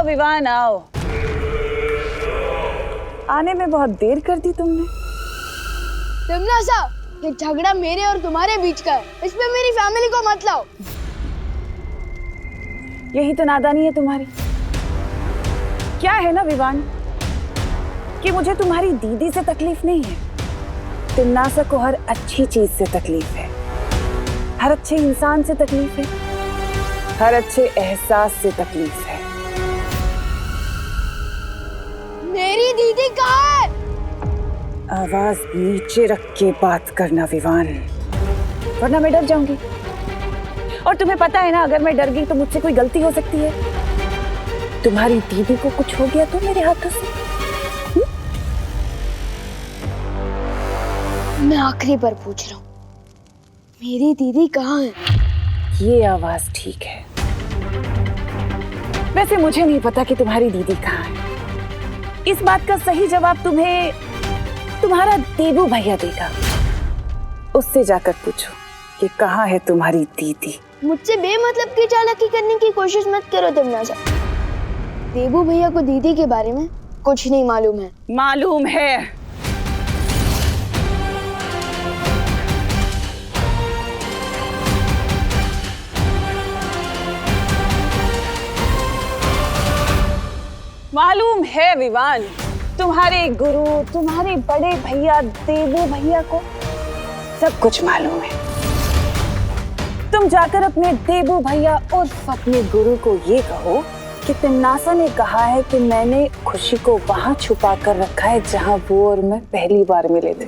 विवान आओ। आने में बहुत देर कर दी तुमने। तमन्ना, ये झगड़ा मेरे और तुम्हारे बीच का है, इसमें मेरी फैमिली को मत लाओ। यही तो नादानी है तुम्हारी। क्या है ना विवान कि मुझे तुम्हारी दीदी से तकलीफ नहीं है, तमन्ना को हर अच्छी चीज से तकलीफ है, हर अच्छे इंसान से तकलीफ है, हर अच्छे एहसास से तकलीफ है। मेरी दीदी कहाँ है? आवाज नीचे रख के बात करना विवान, वरना मैं डर जाऊंगी। और तुम्हें पता है ना, अगर मैं डर गई तो मुझसे कोई गलती हो सकती है। तुम्हारी दीदी को कुछ हो गया तो मेरे हाथों से। मैं आखिरी बार पूछ रहा हूँ, मेरी दीदी कहाँ है? ये आवाज ठीक है। वैसे मुझे नहीं पता कि तुम्हारी दीदी कहाँ है। इस बात का सही जवाब तुम्हें तुम्हारा देबू भैया देगा। उससे जाकर पूछो कि कहाँ है तुम्हारी दीदी। मुझसे बेमतलब की चालाकी करने की कोशिश मत करो तमन्ना। देबू भैया को दीदी के बारे में कुछ नहीं मालूम है। मालूम है। मालूम है विवान, तुम्हारे गुरु, तुम्हारे बड़े भैया देबू भैया को सब कुछ मालूम है। तुम जाकर अपने देबू भैया और अपने गुरु को ये कहो कि तमन्ना ने कहा है कि मैंने खुशी को वहां छुपा कर रखा है जहां वो और मैं पहली बार मिले थे।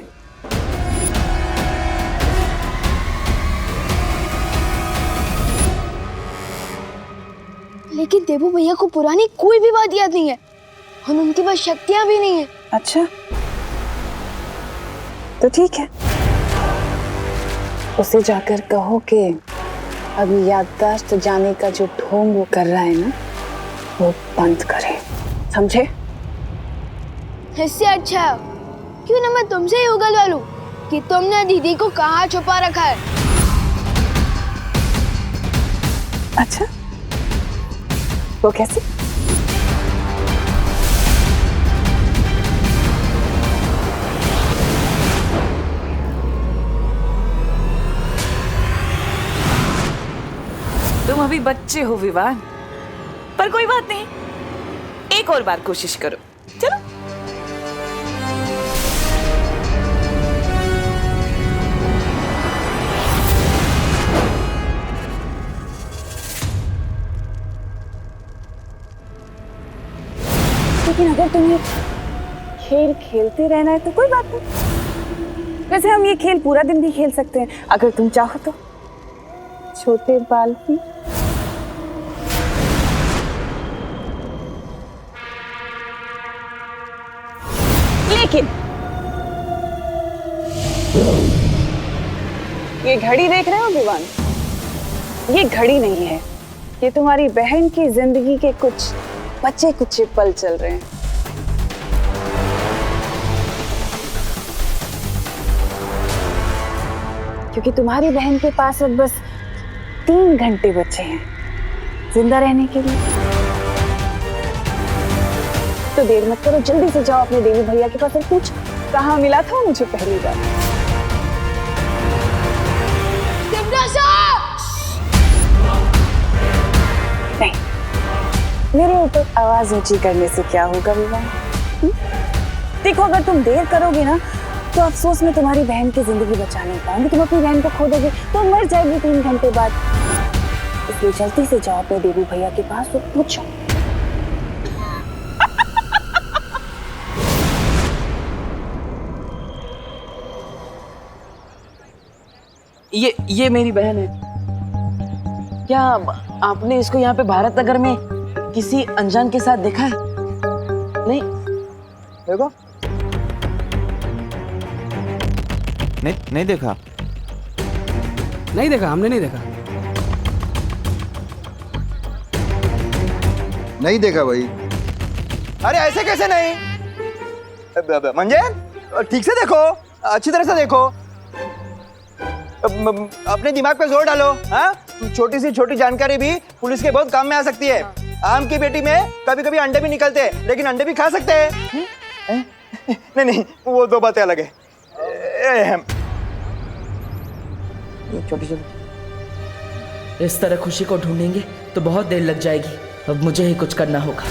लेकिन देबू भैया को पुरानी कोई भी बात याद नहीं है और उनके पास शक्तियां भी नहीं है। अच्छा, तो ठीक है, उसे जाकर कहो कि अभी याददाश्त जाने का जो ढोंग वो कर रहा है ना, वो बंद करे, समझे? इससे अच्छा क्यों ना मैं तुमसे ही उगलवा लूं कि तुमने दीदी को कहाँ छुपा रखा है। अच्छा, वो कैसे? तुम अभी बच्चे हो विवान, पर कोई बात नहीं, एक और बार कोशिश करो। चलो। लेकिन अगर तुम्हें खेल खेलते रहना है तो कोई बात नहीं। वैसे हम ये खेल पूरा दिन भी खेल सकते हैं अगर तुम चाहो तो। छोटे बाल भी। लेकिन ये घड़ी देख रहे हो विवान, ये घड़ी नहीं है, ये तुम्हारी बहन की जिंदगी के कुछ बचे कुछ पल चल रहे हैं। क्योंकि तुम्हारी बहन के पास अब बस 3 घंटे बचे हैं जिंदा रहने के लिए। तो देर मत करो, जल्दी से जाओ अपने देवी भैया के पास और पूछ कहाँ मिला था मुझे पहली बार। नहीं, मेरे ऊपर आवाज ऊंची करने से क्या होगा विवान? देखो, अगर तुम देर करोगे ना तो अफसोस में तुम्हारी बहन की जिंदगी बचा नहीं पाऊंगी। तुम अपनी बहन को खो दोगे तो मर जाएगी 3 घंटे बाद। इसलिए जल्दी से जाओ अपने देवी भैया के पास और पूछो। ये मेरी बहन है। क्या आपने इसको यहाँ पे भारत नगर में किसी अनजान के साथ देखा है? नहीं देखो, नहीं देखा। नहीं देखा, हमने नहीं देखा। नहीं देखा भाई। अरे ऐसे कैसे नहीं? मंजे, ठीक से देखो, अच्छी तरह से देखो, अपने दिमाग पे जोर डालो। हाँ, छोटी सी छोटी जानकारी भी पुलिस के बहुत काम में आ सकती है। आम की पेटी में कभी कभी अंडे भी निकलते हैं, लेकिन अंडे भी खा सकते हैं। नहीं नहीं, वो दो बातें अलग है। छोटी छोटी। इस तरह खुशी को ढूंढेंगे तो बहुत देर लग जाएगी। अब मुझे ही कुछ करना होगा।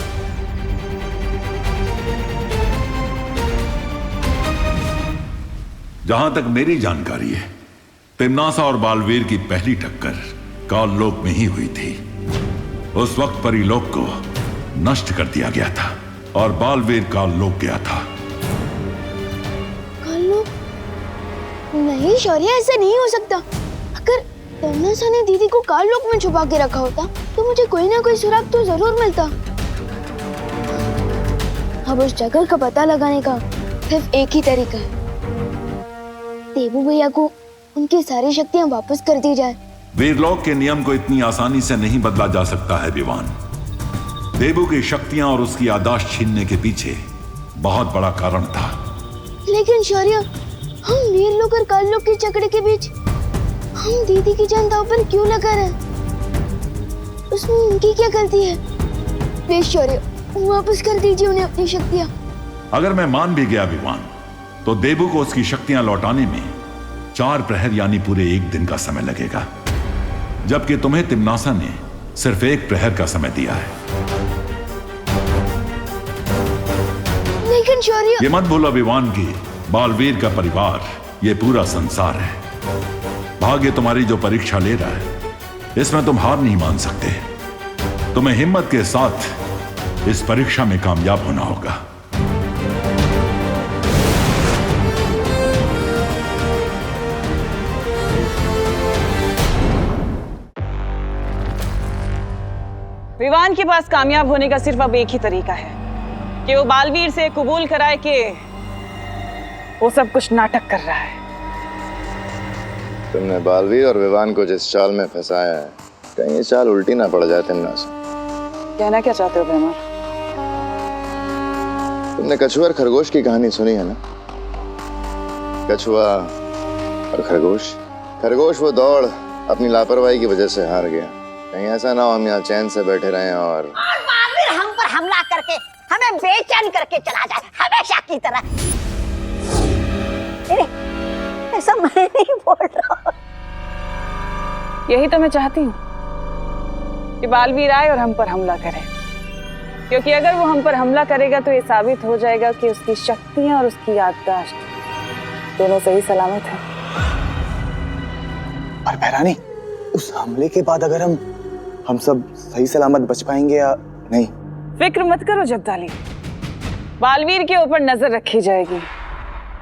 जहां तक मेरी जानकारी है, तिम्नासा और बालवीर की पहली टक्कर काललोक में ही हुई थी। उस वक्त परीलोक को नष्ट कर दिया गया था और बालवीर काललोक गया था। काललोक? नहीं शौर्य, ऐसा नहीं हो सकता। अगर तिम्नासा ने दीदी को काललोक में छुपा के रखा होता तो मुझे कोई ना कोई सुराग तो जरूर मिलता। अब उस जगह का पता लगाने का सिर्फ एक ही तरीका है, देबू भैया को उनकी सारी शक्तियां वापस कर दी जाए। वीरलोक के नियम को इतनी आसानी से नहीं बदला जा सकता है विवान। देबू की शक्तियां और उसकी याददाश्त छीनने के पीछे बहुत बड़ा कारण था। लेकिन शौर्य, हम वीरलोक और काललोक के झगड़े के बीच हम दीदी की जान दांव पर क्यों लगा रहे? उसमें उनकी क्या गलती है? प्लीज शौर्य, वापस कर दीजिए उन्हें अपनी शक्तियां। अगर मैं मान भी गया विवान, तो देबू को उसकी शक्तियां लौटाने में 4 प्रहर यानी पूरे 1 दिन का समय लगेगा, जबकि तुम्हें तिम्नासा ने सिर्फ 1 प्रहर का समय दिया है। लेकिन शौर्य, ये मत भूलो विवान की बालवीर का परिवार ये पूरा संसार है। भाग्य तुम्हारी जो परीक्षा ले रहा है, इसमें तुम हार नहीं मान सकते। तुम्हें हिम्मत के साथ इस परीक्षा में कामयाब होना होगा। विवान के पास कामयाब होने का सिर्फ अब एक ही तरीका है कि वो बालवीर से कबूल कराए कि वो सब कुछ नाटक कर रहा है। तुमने बालवीर और विवान को जिस चाल में फंसाया है, कहीं ये चाल उल्टी ना पड़ जाए तिम्नासा। कहना क्या चाहते हो बेमर? तुमने कछुआ और खरगोश की कहानी सुनी है ना? कछुआ और खरगोश। खरगोश वो दौड़ अपनी लापरवाही की वजह से हार गया। कहीं ऐसा ना हो हम यहाँ चैन से बैठे रहें और बालवीर हम पर हमला करके हमें बेचैन करके चला जाए हमेशा की तरह। ऐसा मैं नहीं बोल रहा। यही तो मैं चाहती हूँ कि बालवीर आए और हम पर हमला करे, क्योंकि अगर वो हम पर हमला करेगा तो ये साबित हो जाएगा कि उसकी शक्तियां और उसकी याददाश्त दोनों सही सलामत है। पर भैरानी, उस हमले के बाद अगर हम सब सही सलामत बच पाएंगे या नहीं? फिक्र मत करो जब्दाली, बालवीर के ऊपर नजर रखी जाएगी।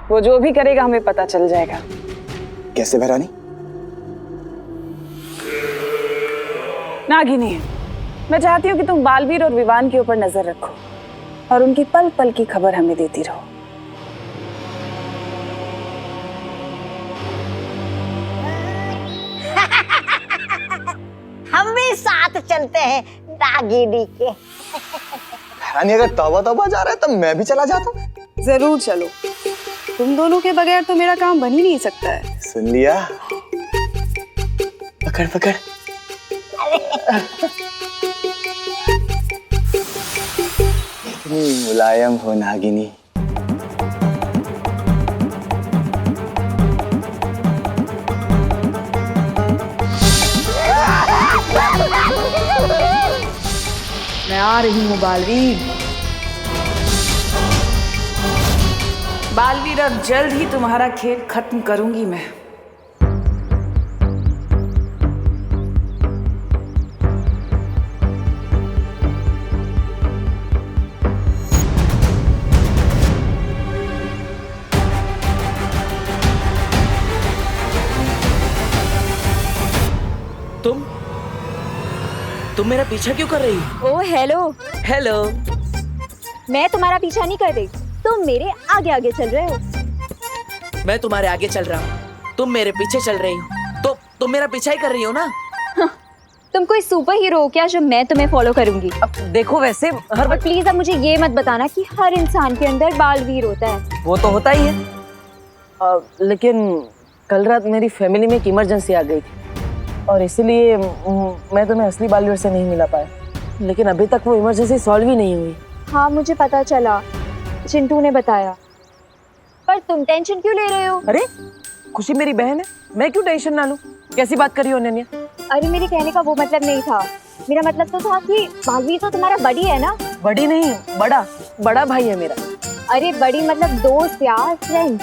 वो जो भी करेगा हमें पता चल जाएगा। कैसे भैरानी? नागिनी, मैं चाहती हूँ कि तुम बालवीर और विवान के ऊपर नजर रखो और उनकी पल पल की खबर हमें देती रहो। हम भी साथ चलते हैं नागिनी के। भैरानी, अगर तौबा तौबा जा रहा है तो मैं भी चला जाता हूँ। जरूर चलो, तुम दोनों के बगैर तो मेरा काम बन ही नहीं सकता है। सुन लिया? पकड़ पकड़। इतनी मुलायम हो नागिनी। मैं आ रही हूँ बालवीर। बालवीर, अब जल्द ही तुम्हारा खेल खत्म करूंगी मैं। तुम मेरा पीछा क्यों कर रही हो? ओ हेलो। हेलो। मैं तुम्हारा पीछा नहीं कर रही, तुम मेरे आगे आगे चल रहे हो। मैं तुम्हारे आगे चल रहा हूँ, तुम मेरे पीछे चल रही हो, तो तुम मेरा पीछा ही कर रही हो ना? तुम कोई सुपर हीरो हो क्या जो मैं तुम्हें फॉलो करूंगी? अब देखो, वैसे हर और प्लीज अब मुझे ये मत बताना कि हर इंसान के अंदर बालवीर होता है। वो तो होता ही है, लेकिन कल रात मेरी फैमिली में एक इमरजेंसी आ गई थी और इसीलिए मैं तुम्हें असली बालवीर से नहीं मिला पाया। लेकिन अभी तक वो इमरजेंसी सॉल्व ही नहीं हुई। हाँ मुझे पता चला, चिंटू ने बताया। पर तुम टेंशन क्यों ले रहे हो? अरे खुशी मेरी बहन है, मैं क्यों टेंशन ना लूं? कैसी बात करी हो अनन्या? अरे मेरे कहने का वो मतलब नहीं था, मेरा मतलब तो था कि बालवीर तो तुम्हारा बड़ी है ना। बड़ी नहीं, बड़ा बड़ा भाई है मेरा। अरे बड़ी मतलब दोस्त यार, फ्रेंड।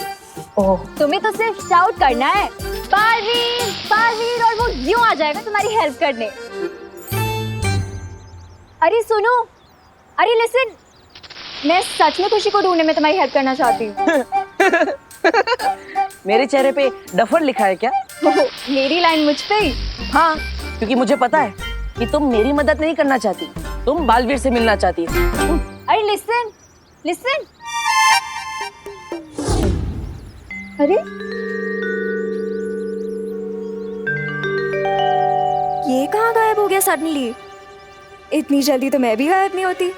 ओह, तुम्हें तो सिर्फ शाउट करना है बालवीर बालवीर, और वो यूं आ जाएगा तुम्हारी हेल्प करने। अरे सुनो, अरे लिसन, मैं सच में खुशी को ढूंढने में तुम्हारी हेल्प करना चाहती हूँ। मेरे चेहरे पे डफर लिखा है क्या? मेरी लाइन मुझ पे ही। हाँ, क्योंकि मुझे पता है कि तुम मेरी मदद नहीं करना चाहती, तुम बालवीर से मिलना चाहती हो। अरे लिसन लिसन, अरे ये कहाँ गायब हो गया सडनली? इतनी जल्दी तो मैं भी गायब नहीं होती।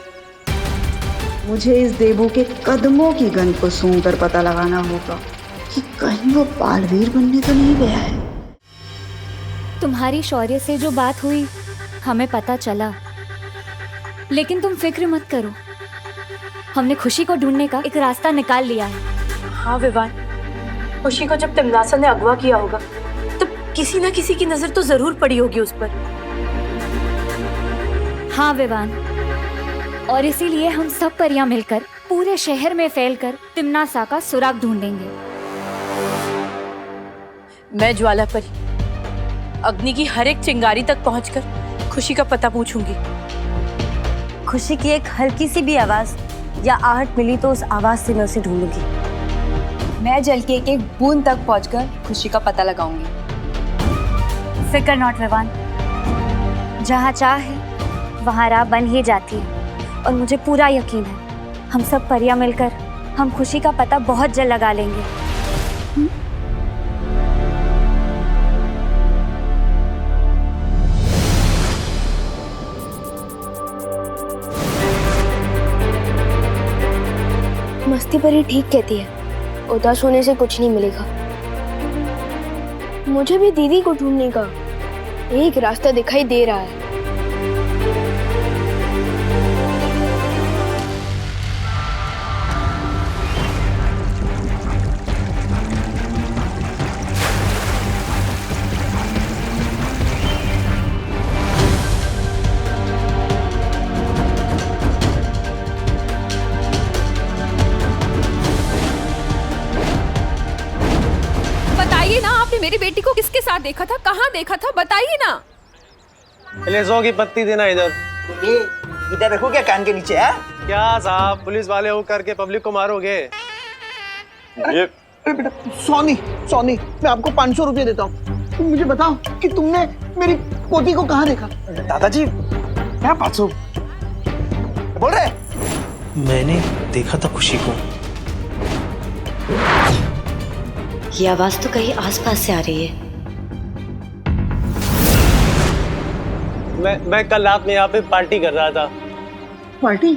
मुझे इस देवू के कदमों की गंध को सूंघकर पता लगाना होगा कि कहीं वो बालवीर बनने तो नहीं गया है। तुम्हारी शौर्य से जो बात हुई हमें पता चला, लेकिन तुम फिक्र मत करो, हमने खुशी को ढूंढने का एक रास्ता निकाल लिया है। हाँ विवान, खुशी को जब तिमनासा ने अगवा किया होगा तो किसी न किसी की नजर तो जरूर पड़ी होगी उस पर। हाँ विवान, और इसीलिए हम सब परियां मिलकर पूरे शहर में फैलकर तिमनासा का सुराग ढूंढेंगे। मैं ज्वाला परी अग्नि की हर एक चिंगारी तक पहुंचकर खुशी का पता पूछूंगी। खुशी की एक हल्की सी भी आवाज या आहट मिली तो उस आवाज से मैं उसे ढूंढूंगी। मैं जल के एक बूंद तक पहुंचकर खुशी का पता लगाऊंगी। फिकर नॉट विवान, जहाँ चाह है वहाँ राह बन ही जाती है, और मुझे पूरा यकीन है हम सब परियां मिलकर हम खुशी का पता बहुत जल्द लगा लेंगे। मस्ती परी ठीक कहती है, उदास होने से कुछ नहीं मिलेगा। मुझे भी दीदी को ढूंढने का एक रास्ता दिखाई दे रहा है। बताइए ना, आपने मेरी बेटी को किसके साथ देखा था, कहाँ देखा था, बताइए ना। एलेजो की पत्ती देना इधर। ये इधर रखो क्या कान के नीचे? है क्या साहब, पुलिस वाले हो करके पब्लिक को मारोगे? अरे बेटा, सोनी सोनी, मैं आपको 500 रुपये देता हूँ, तुम मुझे बताओ कि तुमने मेरी पोती को कहाँ देखा? दादाजी क्या 500 बोल रहे? मैंने देखा था खुशी को। ये आवाज तो कहीं आसपास से आ रही है। मैं कल रात में यहाँ पे पार्टी कर रहा था। पार्टी?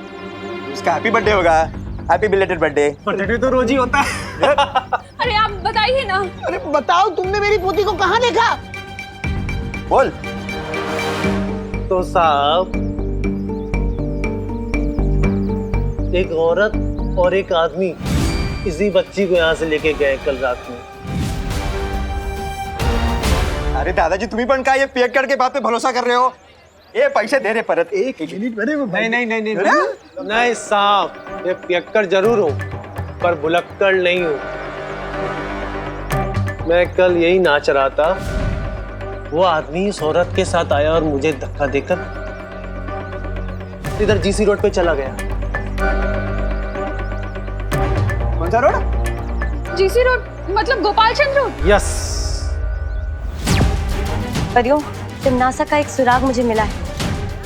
उसका हैप्पी बर्थडे होगा। Happy belated birthday. बर्थडे तो रोज ही होता है। अरे आप बताइए ना। अरे बताओ, तुमने मेरी पोती को कहाँ देखा? बोल। तो साहब, एक औरत और एक आदमी इसी बच्ची को यहाँ से लेके गए कल रात में। अरे दादाजी, तुम्ही पण काय ये पियक्कड़ के बात पे भरोसा कर रहे हो? ये पैसे दे रहे परत एक मिनट में। नहीं साहब, ये पियक्कड़ जरूर हूँ पर भुलक्कड़ नहीं हूँ। मैं कल यही नाच रहा था, वो आदमी इस औरत के साथ आया और मुझे धक्का देकर इधर जीसी रोड पे चला गया। कौन सा रोड? जीसी रोड मतलब गोपाल चंद्र रोड? यस। परियों, तिमनासा का एक सुराग मुझे मिला है,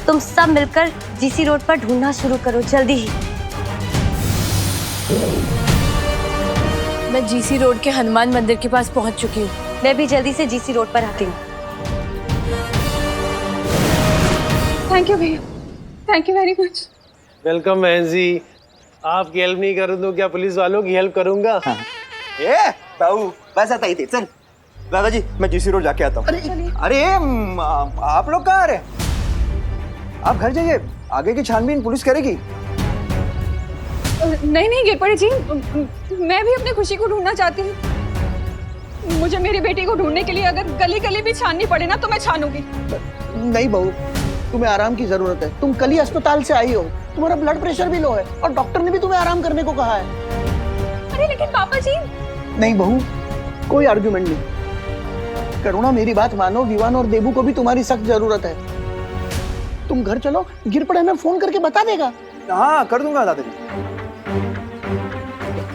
तुम सब मिलकर जीसी रोड पर ढूंढना शुरू करो जल्दी ही। मैं जीसी रोड के हनुमान मंदिर के पास पहुंच चुकी हूँ। मैं भी जल्दी से जीसी रोड पर आती हूँ। थैंक यू भैया, thank you very much. Welcome बहन जी। आपकी हेल्प नहीं करूँ तो क्या पुलिस वालों की हेल्प करूंगा? ए बाबू, बस आता ही थे, चल। दादाजी, मैं जीसी रोड जाके आता हूँ। अरे आप लोग कहाँ आ रहे? आप घर जाइए, आगे की छानबीन पुलिस करेगी। नहीं नहीं गिरपड़े जी, मैं भी अपनी खुशी को ढूंढना चाहती हूँ। मुझे मेरी बेटी को ढूंढने के लिए अगर गली गली भी छाननी पड़े ना तो मैं छानूंगी। नहीं बहू, तुम्हें आराम की जरूरत है। तुम कल ही अस्पताल से आई हो, तुम्हारा ब्लड प्रेशर भी लो है और डॉक्टर ने भी तुम्हें आराम करने को कहा है। अरे लेकिन पापा जी। नहीं बहू, कोई आर्गुमेंट नहीं। करुणा मेरी बात मानो, विवान और देबू को भी तुम्हारी सख्त जरूरत है। तुम घर चलो, गिरपड़े में फोन करके बता देगा। हाँ कर दूंगा दादाजी।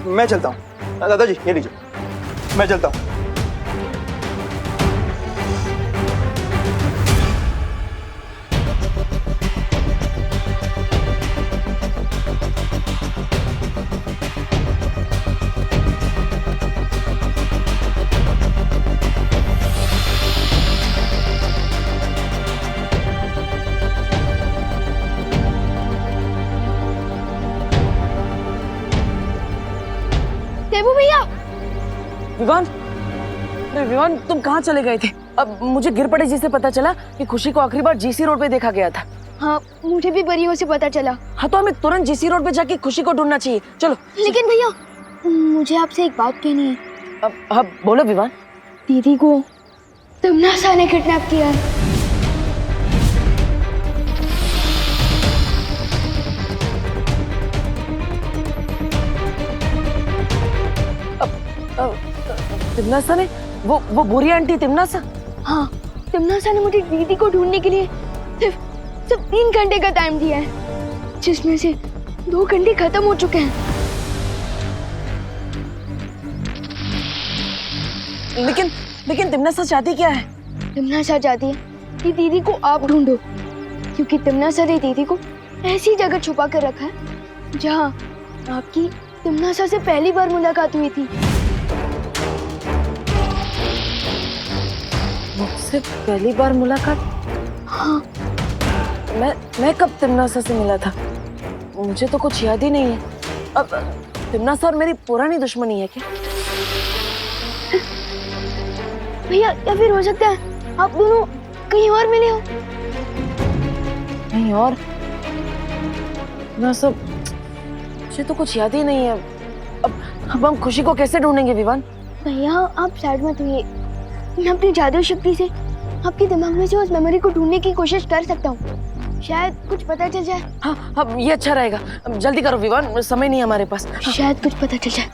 मैं चलता हूँ दादाजी, ये लीजिए, मैं चलता हूँ। देबू भैया। विवान, अरे विवान तुम कहाँ चले गए थे? अब मुझे गिरपड़े जी से पता चला कि खुशी को आखिरी बार जीसी रोड पे देखा गया था। हाँ, मुझे भी परियों से पता चला। हाँ तो हमें तुरंत जीसी रोड पे जाके खुशी को ढूंढना चाहिए। चलो। लेकिन भैया, मुझे आपसे एक बात कहनी है। अब बोलो विवान। दीदी को तमन्ना ने किडनैप किया है। तिमनासा ने? वो बुरी आंटी तिमनासा? हाँ, तिमनासा ने मुझे दीदी को ढूंढने के लिए सिर्फ 3 घंटे का टाइम दिया है, जिसमें से 2 घंटे खत्म हो चुके हैं। लेकिन तिमनासा चाहती क्या है? तिमनासा चाहती है कि दीदी को आप ढूंढो, क्योंकि तिमनासा ने दीदी को ऐसी जगह छुपा कर रखा है जहाँ आपकी तिमनासा से पहली बार मुलाकात हुई थी। मुझसे पहली बार मुलाकात? हाँ। मैं कब तिमनासा से मिला था? मुझे तो कुछ याद ही नहीं है। अब तिमनासा और मेरी पुरानी दुश्मनी है क्या? भैया, या फिर हो सकता है आप दोनों कहीं और मिले हो। कहीं और? ना सब, मुझे तो कुछ याद ही नहीं है। अब हम खुशी को कैसे ढूंढेंगे विवान? भैया आप साइड मत होइए, मैं अपनी जादू शक्ति से आपके दिमाग में से उस मेमोरी को ढूंढने की कोशिश कर सकता हूँ। शायद कुछ पता चल जाए। हाँ, ये अच्छा रहेगा। जल्दी करो विवान, समय नहीं है हमारे पास। शायद कुछ पता चल जाए।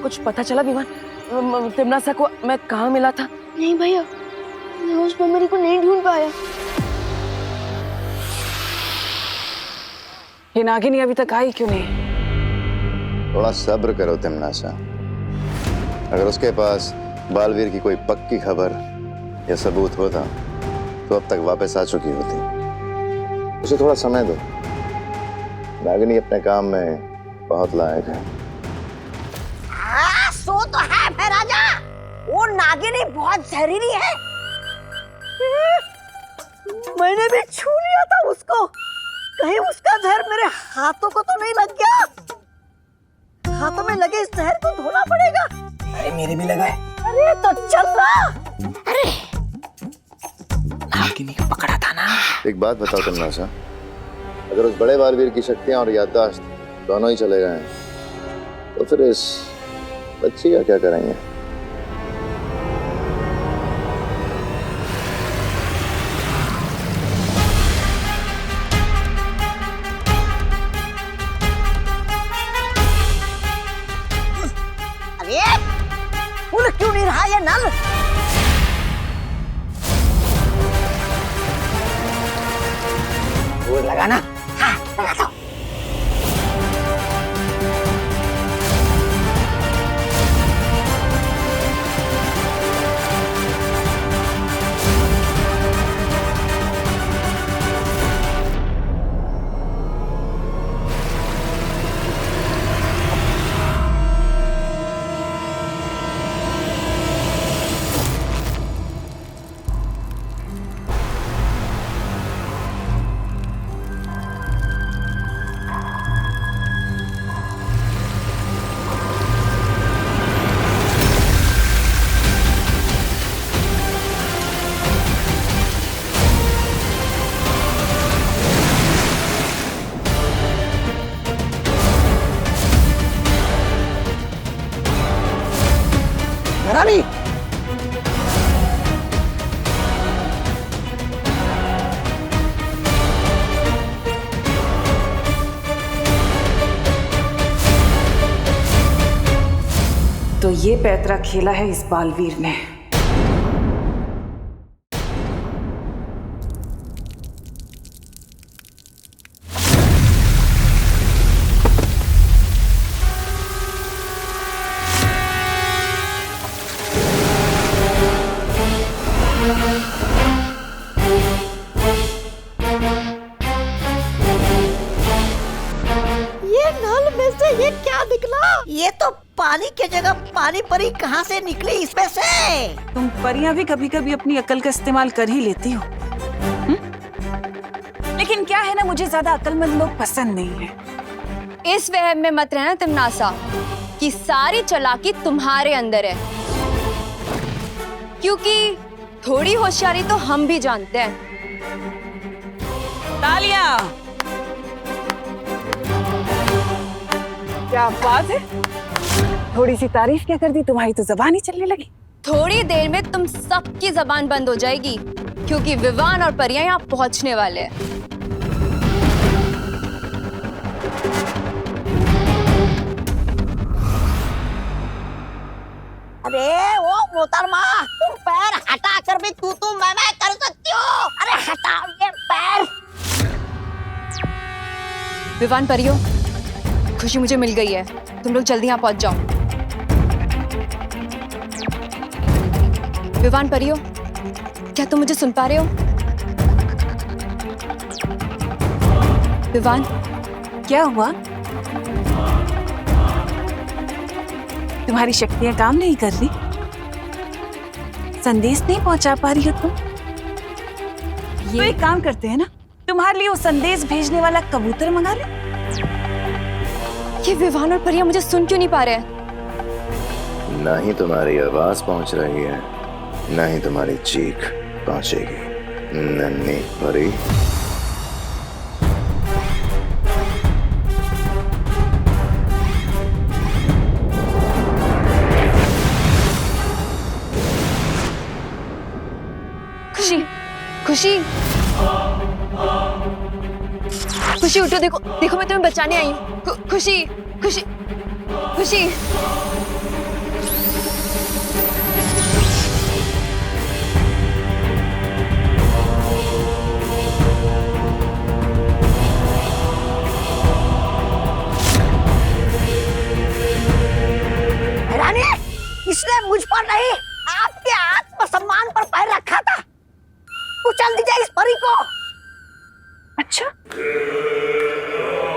कुछ पता चला विवान? तिमनासा को मैं कहाँ मिला था? नहीं भैया, मैं उस मेमोरी को नहीं ढूंढ पाया। ये नागिनी अभी तक आई क्यों नहीं? थोड़ा सब्र करो तिमनासा। अगर उसके पास बालवीर की कोई पक्की खबर या सबूत होता तो अब तक वापस आ चुकी होती। उसे थोड़ा समय दो। नागिनी अपने काम में बहुत लायक है। हाँ, सो तो है फिर राजा। वो नागिनी बहुत जहरीली है। मैंने भी छू लिया था उसको। कहीं उसका जहर मेरे हाथों को तो नहीं लग गया? हाथों में लगे इस जहर को धोना पड़ेगा। अरे मेरे भी लगा है। अरे तो चल रहा। अरे नागिनी को पकड़ा था ना। एक बात बताओ तिमनासा, अगर उस बड़े बालवीर की शक्तियां और याददाश्त दोनों ही चले गए तो फिर इस बच्ची का क्या करेंगे? अरे खुल क्यों नहीं रहा ये नल? वो लगाना। हाँ, लगा दो। तो ये पैतरा खेला है इस बालवीर ने। ये नल में से ये क्या निकला? ये तो पानी की जगह पानी परी कहाँ से निकली इसमें से? तुम परियां भी कभी कभी अपनी अकल का इस्तेमाल कर ही लेती हो। लेकिन क्या है ना, मुझे ज्यादा अकलमंद लोग पसंद नहीं है। इस वहम में मत रहना तिमनासा कि सारी चालाकी तुम्हारे अंदर है, क्योंकि थोड़ी होशियारी तो हम भी जानते हैं। तालियां! क्या बात है, थोड़ी सी तारीफ क्या कर दी, तुम्हारी तो जबान ही चलने लगी। थोड़ी देर में तुम सबकी जबान बंद हो जाएगी, क्योंकि विवान और परियां यहाँ पहुंचने वाले हैं। अरे वो मोहतरमा, तुम पैर हटा कर भी तू मैं कर सकती हो। अरे हटाओ ये पैर। विवान परियो, खुशी मुझे मिल गई है, तुम लोग जल्दी यहाँ पहुंच जाओ। विवान परियो, क्या तुम मुझे सुन पा रहे हो? विवान, क्या हुआ? तुम्हारी शक्तियां काम नहीं कर रही? संदेश नहीं पहुंचा पा रही हो तुम? तो एक काम करते हैं ना, तुम्हारे लिए वो संदेश भेजने वाला कबूतर मंगा ले। ये विवान और परिया मुझे सुन क्यों नहीं पा रहे? ना ही तुम्हारी आवाज पहुंच रही है, ना ही तुम्हारी चीख पहुंचेगी। नन्ही परी, खुशी, खुशी, खुशी उठो, देखो देखो मैं तुम्हें बचाने आई हूँ। खुशी, खुशी, खुशी। रानी, इसने मुझ पर नहीं, आपके आत्मसम्मान पर पैर रखा था। कुचल दीजिए इस परी को। अच्छा,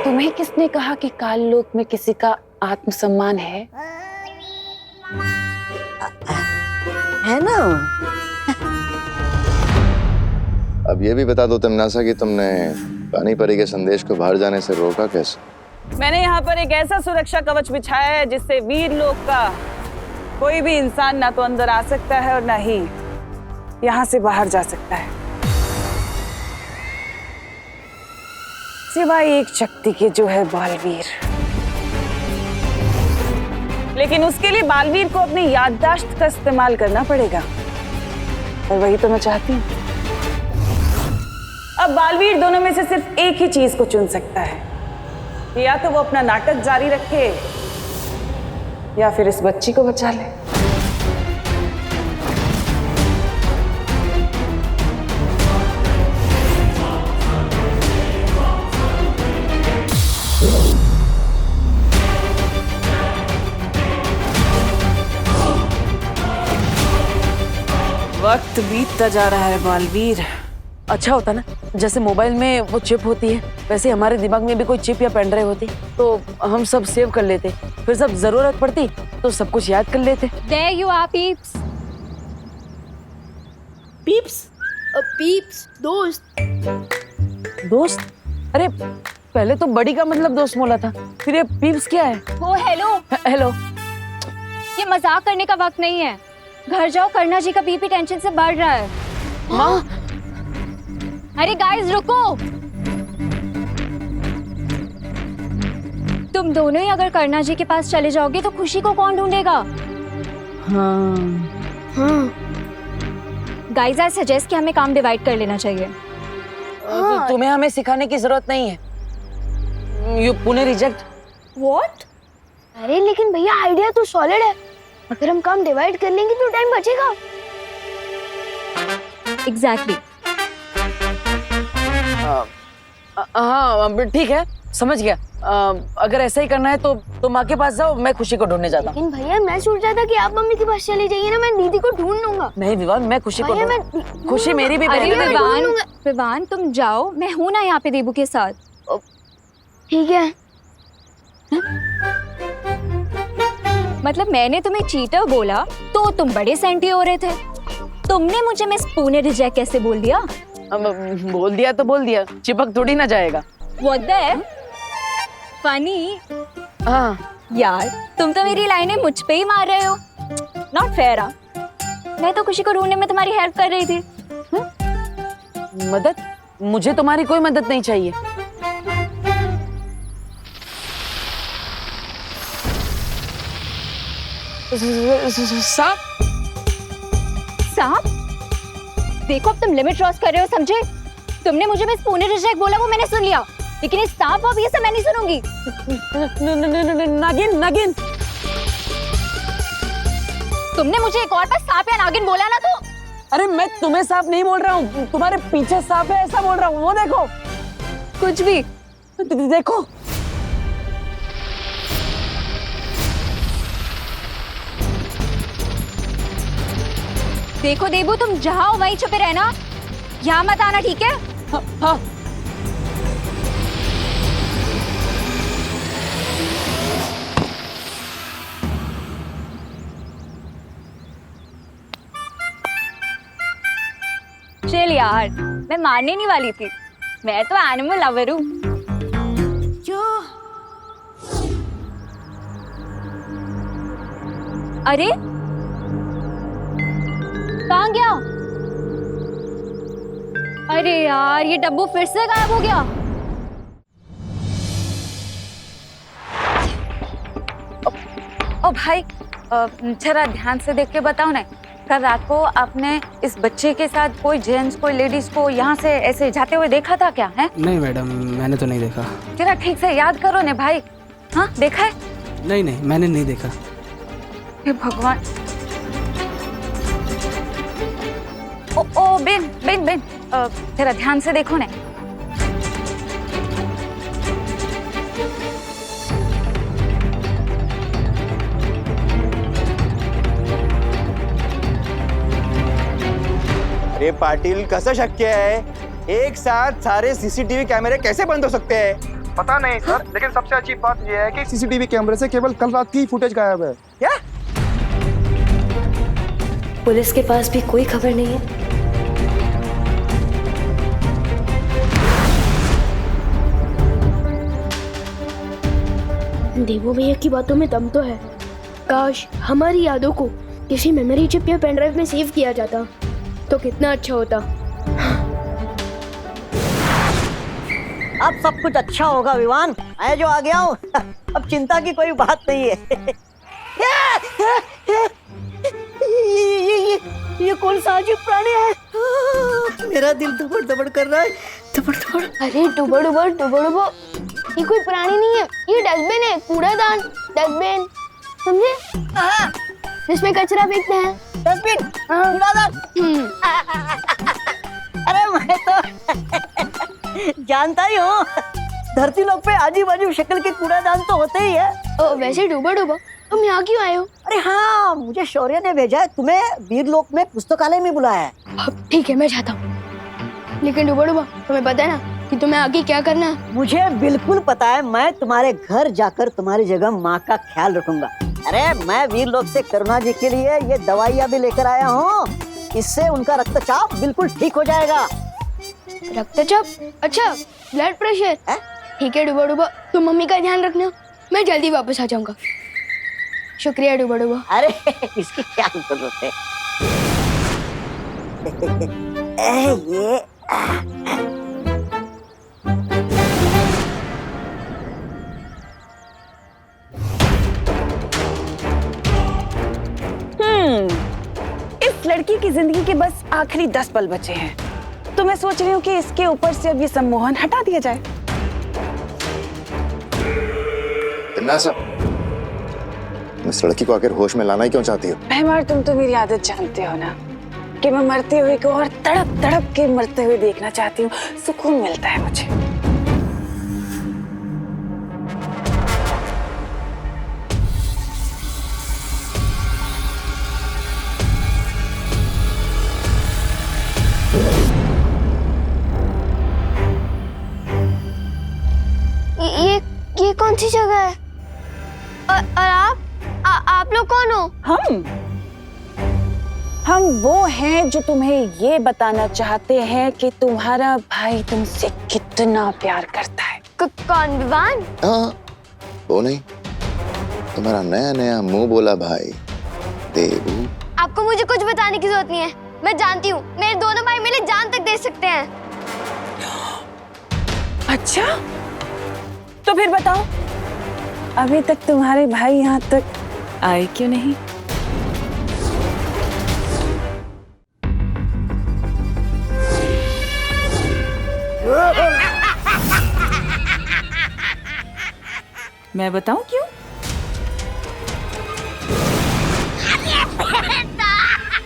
तुम्हें किसने कहा कि काल लोक में किसी का आत्मसम्मान है? है ना? अब ये भी बता दो तिमनासा कि तुमने पानी परी के संदेश को बाहर जाने से रोका कैसे? मैंने यहाँ पर एक ऐसा सुरक्षा कवच बिछाया है जिससे वीर लोक का कोई भी इंसान ना तो अंदर आ सकता है और ना ही यहाँ से बाहर जा सकता है, सिवाय एक शक्ति के जो है बालवीर। लेकिन उसके लिए बालवीर को अपनी याददाश्त का इस्तेमाल करना पड़ेगा, और वही तो मैं चाहती हूँ। अब बालवीर दोनों में से सिर्फ एक ही चीज को चुन सकता है, या तो वो अपना नाटक जारी रखे या फिर इस बच्ची को बचा ले। वक्त बीतता जा रहा है बालवीर। अच्छा होता ना, जैसे मोबाइल में वो चिप होती है, वैसे हमारे दिमाग में भी कोई चिप या पेन ड्राइव होती तो हम सब सेव कर लेते, फिर जब जरूरत पड़ती तो सब कुछ याद कर लेते। There you are, peeps. Peeps? Peeps, दोस्त। दोस्त? अरे पहले तो बड़ी का मतलब दोस्त बोला था, फिर ये पीप्स क्या है? ओ हेलो। हेलो। ये मजाक करने का वक्त नहीं है, घर जाओ, करना जी का बीपी टेंशन से बढ़ रहा है। माँ, अरे गाइस रुको, तुम दोनों ही अगर करना जी के पास चले जाओगे तो खुशी को कौन ढूंढेगा? हाँ। गाइस आई सजेस्ट कि हमें काम डिवाइड कर लेना चाहिए। तो तुम्हें हमें सिखाने की जरूरत नहीं है। You Pune reject. व्हाट? अरे लेकिन भैया आइडिया तो सॉलिड है। अगर हम काम डिवाइड कर लेंगे तो टाइम बचेगा। एग्जैक्टली। हाँ ठीक है, समझ गया। अगर ऐसा ही करना है तो तुम माँ के पास जाओ, मैं खुशी को ढूंढने जाता हूँ। लेकिन भैया मैं सोच रहा था कि आप मम्मी के पास चले जाइए ना, मैं दीदी को ढूंढ लूंगा। नहीं विवान, मैं खुशी को भैया खुशी मेरी भी अरे बहन है। विवान तुम जाओ, मैं हूं ना यहाँ पे देबू के साथ। ठीक है। मतलब मैंने तुम्हें चीटर बोला तो तुम बड़े सेंटी हो रहे थे। तुमने मुझे मिस पुणे रिजेक्ट कैसे बोल दिया? बोल दिया तो बोल दिया, चिपक थोड़ी ना जाएगा। What the heck? फनी। हाँ यार तुम तो मेरी लाइनें मुझ पे ही मार रहे हो। Not fair. मैं तो खुशी को ढूंढने में तुम्हारी हेल्प कर रही थी। मदद? मुझे तुम्हारी कोई मदद नहीं चाहिए। सांप? सांप? देखो अब तुम लिमिट क्रॉस कर रहे हो, समझे? तुमने मुझे बस पुणे रिजेक्ट बोला, वो मैंने सुन लिया, लेकिन इस सांप अब ये सब मैं नहीं सुनूंगी। नागिन नागिन। तुमने मुझे एक और बार सांप या नागिन बोला ना तो। अरे मैं तुम्हें सांप नहीं बोल रहा हूँ, तुम्हारे पीछे सांप है ऐसा बोल रहा हूँ। वो देखो। कुछ भी देखो। देखो देबू, तुम जहाँ हो वहीं छुपे रहना, यहाँ मत आना, ठीक है? हाँ। चल यार, मैं मारने नहीं वाली थी, मैं तो एनिमल लवर हूँ। अरे कहाँ गया? अरे यार ये डब्बू फिर से गायब हो गया। ओ भाई, जरा ध्यान से देख के बताओ ना, कल रात को आपने इस बच्चे के साथ कोई जेंट्स कोई लेडीज को यहाँ से ऐसे जाते हुए देखा था क्या? है नहीं मैडम, मैंने तो नहीं देखा। जरा ठीक से याद करो ने भाई। हाँ देखा है? नहीं नहीं, मैंने नहीं देखा। हे भगवान। ओ बेन बेन बेन, जरा ध्यान से देखो ने। अरे पाटिल, कसं शक्य है? एक साथ सारे सीसीटीवी कैमरे कैसे बंद हो सकते हैं? पता नहीं सर, लेकिन सबसे अच्छी बात यह है कि सीसीटीवी कैमरे से केवल कल रात की फुटेज गायब है। क्या? पुलिस के पास भी कोई खबर नहीं है। देवो भैया की बातों में दम तो है। काश हमारी यादों को किसी मेमोरी चिप या पेन ड्राइव में सेव किया जाता तो कितना अच्छा होता। अब सब कुछ अच्छा होगा विवान, मैं जो आ गया हूँ। अब चिंता की कोई बात नहीं है। ये कौन सा अजीब प्राणी है? मेरा दिल धड़बड़ धड़बड़ कर रहा है, धड़बड़ धड़बड़। अरे डुबो डुबो डुबो डुबो, ये कोई प्राणी नहीं है, ये डस्टबिन है, कूड़ादान। डस्टबिन समझे? इसमें कचरा फेंकते हैं। डस्टबिन, कूड़ादान। अरे मैं तो जानता ही हूँ, धरती लोक पे आजू बाजू शक्ल के कूड़ादान तो होते ही है। वैसे डुबो डुबो, तुम यहाँ क्यों आए हो? अरे हाँ, मुझे शौर्य ने भेजा है, तुम्हें वीरलोक में पुस्तकालय में बुलाया है। ठीक है, मैं जाता हूँ, लेकिन डुबो डुबो तुम्हें पता है ना कि तुम्हें आगे क्या करना है? मुझे बिल्कुल पता है, मैं तुम्हारे घर जाकर तुम्हारी जगह माँ का ख्याल रखूंगा। अरे मैं वीरलोक से करुणा जी के लिए ये दवाइयाँ भी लेकर आया हूँ, इससे उनका रक्तचाप बिल्कुल ठीक हो जाएगा। रक्तचाप? अच्छा, ब्लड प्रेशर। ठीक है डुबो डुबो, तुम मम्मी का ध्यान रखना, मैं जल्दी वापस आ जाऊंगा। शुक्रिया डुबो डुबो। अरे इसकी क्या जरूरत है? ये इस लड़की की जिंदगी के बस आखिरी 10 पल बचे हैं, तो मैं सोच रही हूँ कि इसके ऊपर से अब ये सम्मोहन हटा दिया जाए। इस लड़की को आखिर होश में लाना ही क्यों चाहती हो? भैमार, तुम तो मेरी आदत जानते हो ना कि मैं मरते हुए को और तड़प तड़प के मरते हुए देखना चाहती हूँ। सुकून मिलता है मुझे। ये कौन सी जगह है? और आप लोग कौन हो? हम वो हैं जो तुम्हें ये बताना चाहते हैं कि तुम्हारा भाई तुमसे कितना प्यार करता है। कौन, विवान? हाँ, वो नहीं, तुम्हारा नया नया मुंह बोला भाई देबू। आपको मुझे कुछ बताने की जरूरत नहीं है, मैं जानती हूँ मेरे दोनों भाई मेरे जान तक दे सकते हैं। अच्छा, तो फिर बताओ, अभी तक तुम्हारे भाई यहाँ तक आए क्यों नहीं? मैं बताऊं क्यों?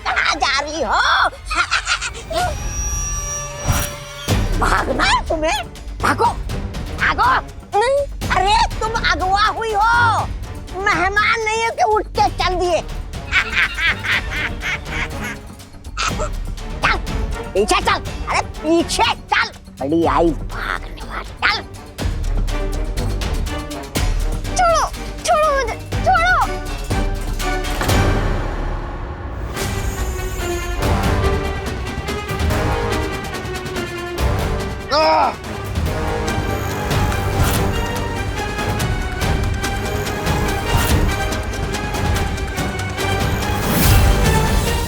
कहाँ जा रही हो? भागना है तुम्हें? भागो, भागो। नहीं, अरे तुम अगवा हुई हो, मेहमान नहीं हो कि उठ के चल दिए। चल पीछे चल, अरे पीछे चल, बड़ी आई भागने वाली। चल, छोड़ो, छोड़ो मुझे, छोड़ो।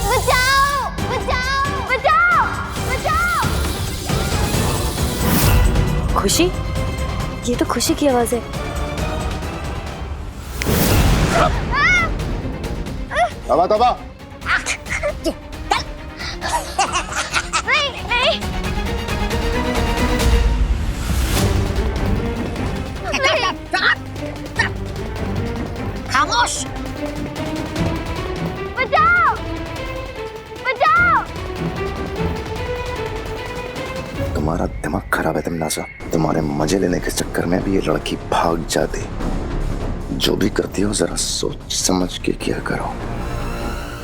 बचाओ, बचाओ, बचाओ, बचाओ। खुशी, ये तो खुशी की आवाज है। तबा तबा। नहीं, नहीं। खामोश। बचाओ, बचाओ। तुम्हारा दिमाग खराब है तिमनासा। तुम्हारे मजे लेने के चक्कर में भी ये लड़की भाग जाती। जो भी करती हो जरा सोच समझ के किया करो।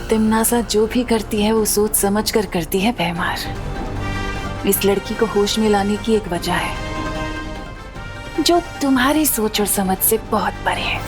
तिमनासा जो भी करती है वो सोच समझ कर करती है भैमार। इस लड़की को होश में लाने की एक वजह है जो तुम्हारी सोच और समझ से बहुत परे है।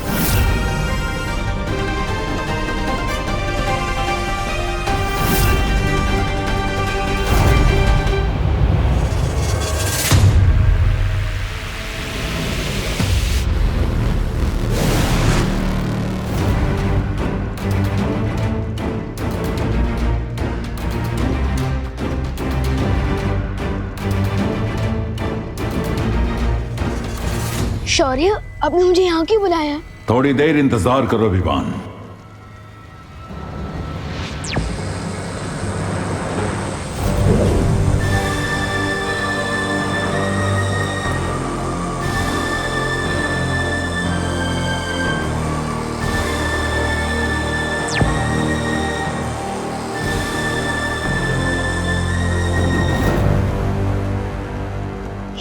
शौर्य, आपने मुझे यहाँ क्यों बुलाया? थोड़ी देर इंतजार करो विवान।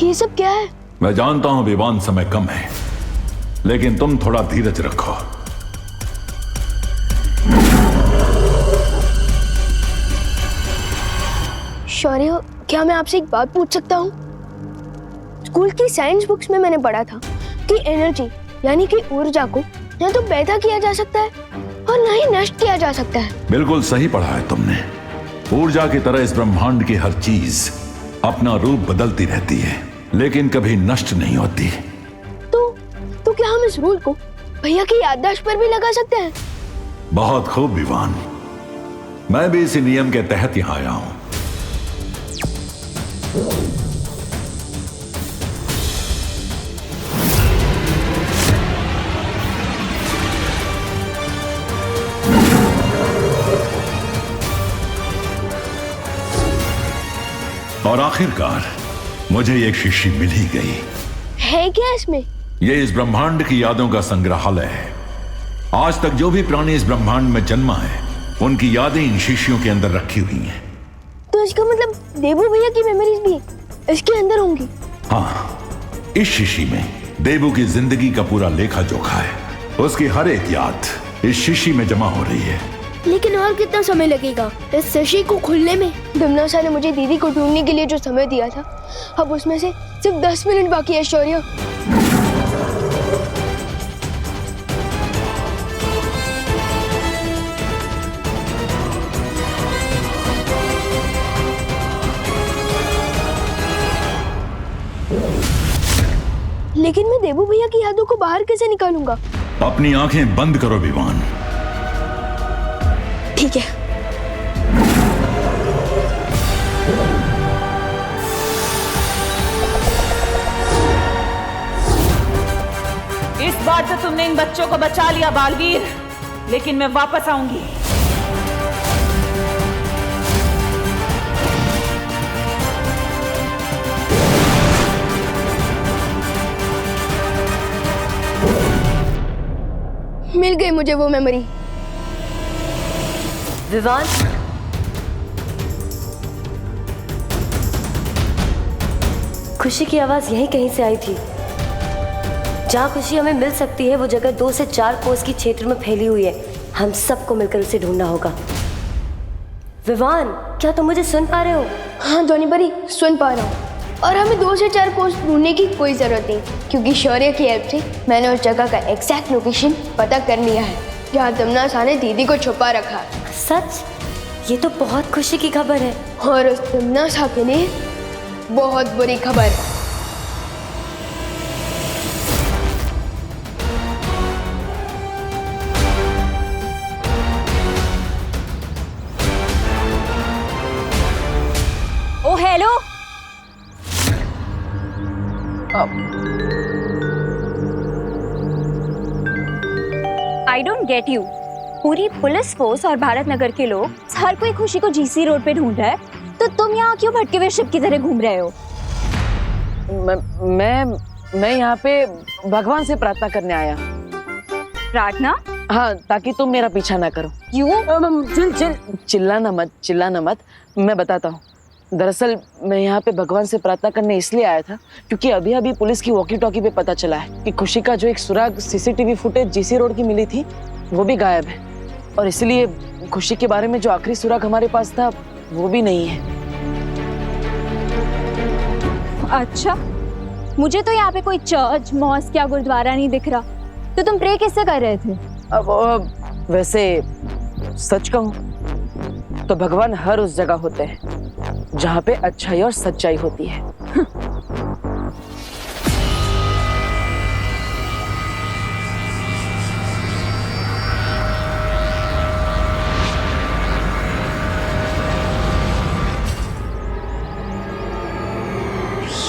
ये सब क्या है? मैं जानता हूं विवान समय कम है, लेकिन तुम थोड़ा धीरज रखो। शौर्य, क्या मैं आपसे एक बात पूछ सकता हूँ? स्कूल की साइंस बुक्स में मैंने पढ़ा था कि एनर्जी यानी कि ऊर्जा को न तो पैदा किया जा सकता है और न ही नष्ट किया जा सकता है। बिल्कुल सही पढ़ा है तुमने। ऊर्जा की तरह इस ब्रह्मांड की हर चीज अपना रूप बदलती रहती है, लेकिन कभी नष्ट नहीं होती। तो क्या हम इस रूल को भैया की याददाश्त पर भी लगा सकते हैं? बहुत खूब विवान, मैं भी इसी नियम के तहत यहां आया हूं। और आखिरकार मुझे एक शीशी मिल ही गई। है क्या इसमें? ये इस ब्रह्मांड की यादों का संग्रहालय है। आज तक जो भी प्राणी इस ब्रह्मांड में जन्मा है उनकी यादें इन शीशियों के अंदर रखी हुई हैं। तो इसका मतलब देबू भैया की मेमोरीज भी इसके अंदर होंगी? हाँ, इस शीशी में देबू की जिंदगी का पूरा लेखा जोखा है। उसकी हर एक याद इस शीशी में जमा हो रही है। लेकिन और कितना समय लगेगा इस शीशी को खुलने में? दमनासा ने मुझे दीदी को ढूंढने के लिए जो समय दिया था, अब उसमें से सिर्फ 10 मिनट बाकी है शौर्य। लेकिन मैं देबू भैया की यादों को बाहर कैसे निकालूंगा? अपनी आंखें बंद करो विवान। ठीक है। इस बार तो तुमने इन बच्चों को बचा लिया बालवीर, लेकिन मैं वापस आऊंगी। मिल गई मुझे वो मेमोरी। विवान, खुशी की आवाज यहीं कहीं से आई थी। जहाँ खुशी हमें मिल सकती है वो जगह 2 से 4 कोस की क्षेत्र में फैली हुई है। हम सबको मिलकर उसे ढूंढना होगा। विवान, क्या तुम मुझे सुन पा रहे हो? हाँ ध्वनि परी, सुन पा रहा हूँ। और हमें 2 से 4 कोस ढूंढने की कोई जरूरत नहीं, क्योंकि शौर्य की हेल्प से मैंने उस जगह का एग्जैक्ट लोकेशन पता कर लिया है जहाँ दमनासा ने दीदी को छुपा रखा है। सच? ये तो बहुत खुशी की खबर है। और उस दमनासा के लिए बहुत बुरी खबर। Oh hello, I don't get you. पूरी पुलिस फोर्स और भारत नगर के लोग, हर कोई खुशी को जीसी रोड पे ढूंढ रहा है, तो तुम यहाँ क्यों भटके हुए शिप की तरह घूम रहे हो? मैं यहाँ पे भगवान से प्रार्थना करने आया। प्रार्थना? हाँ, ताकि तुम मेरा पीछा ना करो। क्यों? चिल्लाना मत। मैं बताता हूँ। दरअसल मैं यहाँ पे भगवान से प्रार्थना करने इसलिए आया था क्योंकि अभी अभी पुलिस की वॉकी टॉकी पे पता चला है कि खुशी का जो एक सुराग सीसीटीवी फुटेज जीसी रोड की मिली थी वो भी गायब है, और इसलिए खुशी के बारे में जो आखिरी सुराग हमारे पास था वो भी नहीं है। अच्छा, मुझे तो यहाँ पे कोई चर्च, मॉस्क या गुरुद्वारा नहीं दिख रहा, तो तुम प्रे किससे कर रहे थे? अब वैसे सच कहूँ तो भगवान हर उस जगह होते हैं जहाँ पे अच्छाई और सच्चाई होती है।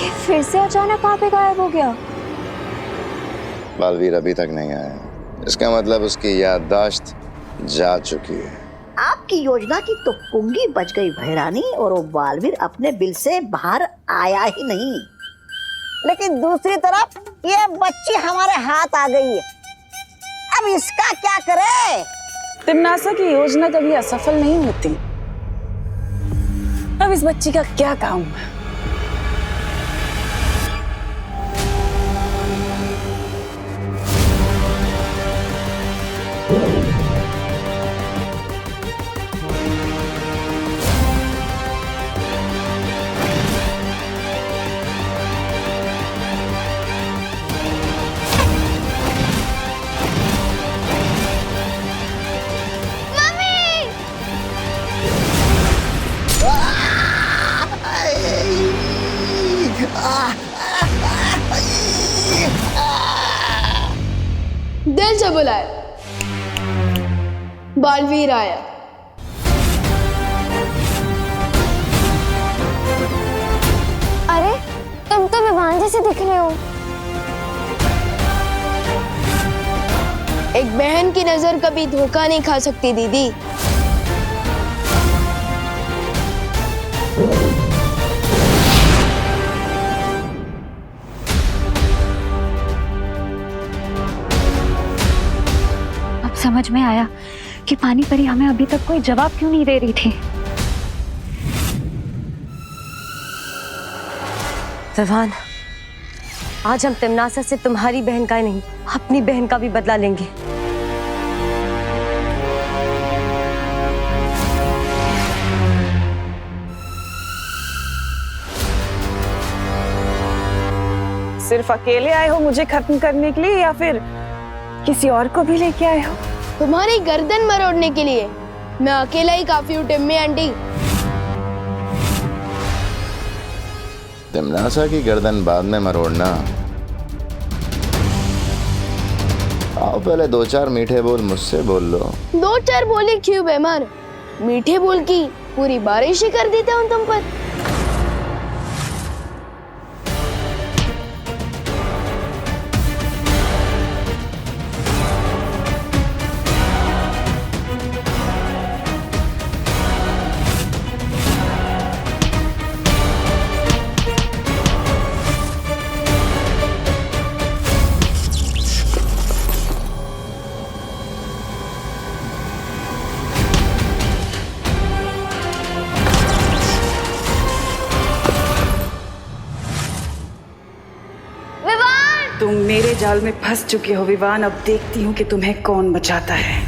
ये फिर से अचानक कहाँ पे गायब हो गया? बालवीर अभी तक नहीं आया, इसका मतलब उसकी याददाश्त जा चुकी है। आपकी योजना की तो पुंगी बच गई भैरानी, और वो बालवीर अपने बिल से बाहर आया ही नहीं। लेकिन दूसरी तरफ ये बच्ची हमारे हाथ आ गई है, अब इसका क्या करे? तिमनासा की योजना कभी असफल नहीं होती। अब इस बच्ची का क्या काम है? दिल से बुलाया, बालवीर आया। अरे तुम तो विवान जैसे दिख रहे हो। एक बहन की नजर कभी धोखा नहीं खा सकती दीदी। समझ में आया कि पानी परी हमें अभी तक कोई जवाब क्यों नहीं दे रही थी। विवान, आज हम तिमनासा से तुम्हारी बहन का ही नहीं, अपनी बहन का भी बदला लेंगे। सिर्फ अकेले आए हो मुझे खत्म करने के लिए या फिर किसी और को भी लेके आए हो? तुम्हारी गर्दन मरोड़ने के लिए। मैं अकेला ही काफी हूँ टिम्मी आंटी। तिमनासा की गर्दन बाद में मरोड़ना। आओ पहले 2-4 मीठे बोल मुझसे बोल लो। 2-4 बोले क्यों बेमार? मीठे बोल की पूरी बारिश ही कर देता हूँ तुम पर। तुम मेरे जाल में फंस चुके हो विवान। अब देखती हूँ कि तुम्हें कौन बचाता है।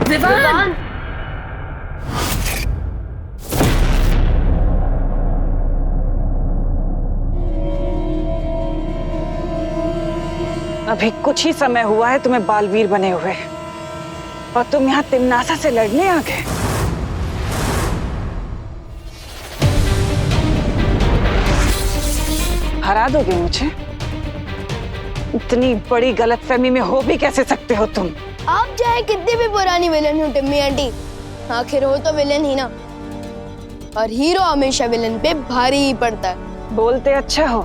विवान! अभी कुछ ही समय हुआ है तुम्हें बालवीर बने हुए और तुम यहाँ तिमनासा से लड़ने आ गए। हरा दोगे मुझे? इतनी बड़ी गलतफहमी में हो भी कैसे सकते हो तुम? आप चाहे कितनी भी पुरानी विलन हो टिम्मी आंटी, आखिर हो तो विलन ही ना। और हीरो हमेशा विलन पे भारी ही पड़ता है। बोलते अच्छा हो,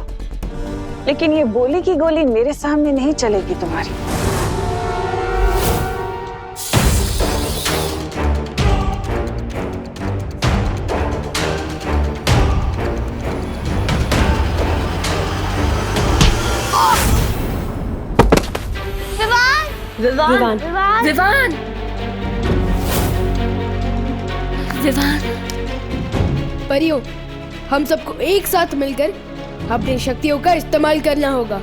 लेकिन ये बोली की गोली मेरे सामने नहीं चलेगी तुम्हारी। विवान! विवान! विवान! परियों, हम सबको एक साथ मिलकर अपनी शक्तियों का इस्तेमाल करना होगा।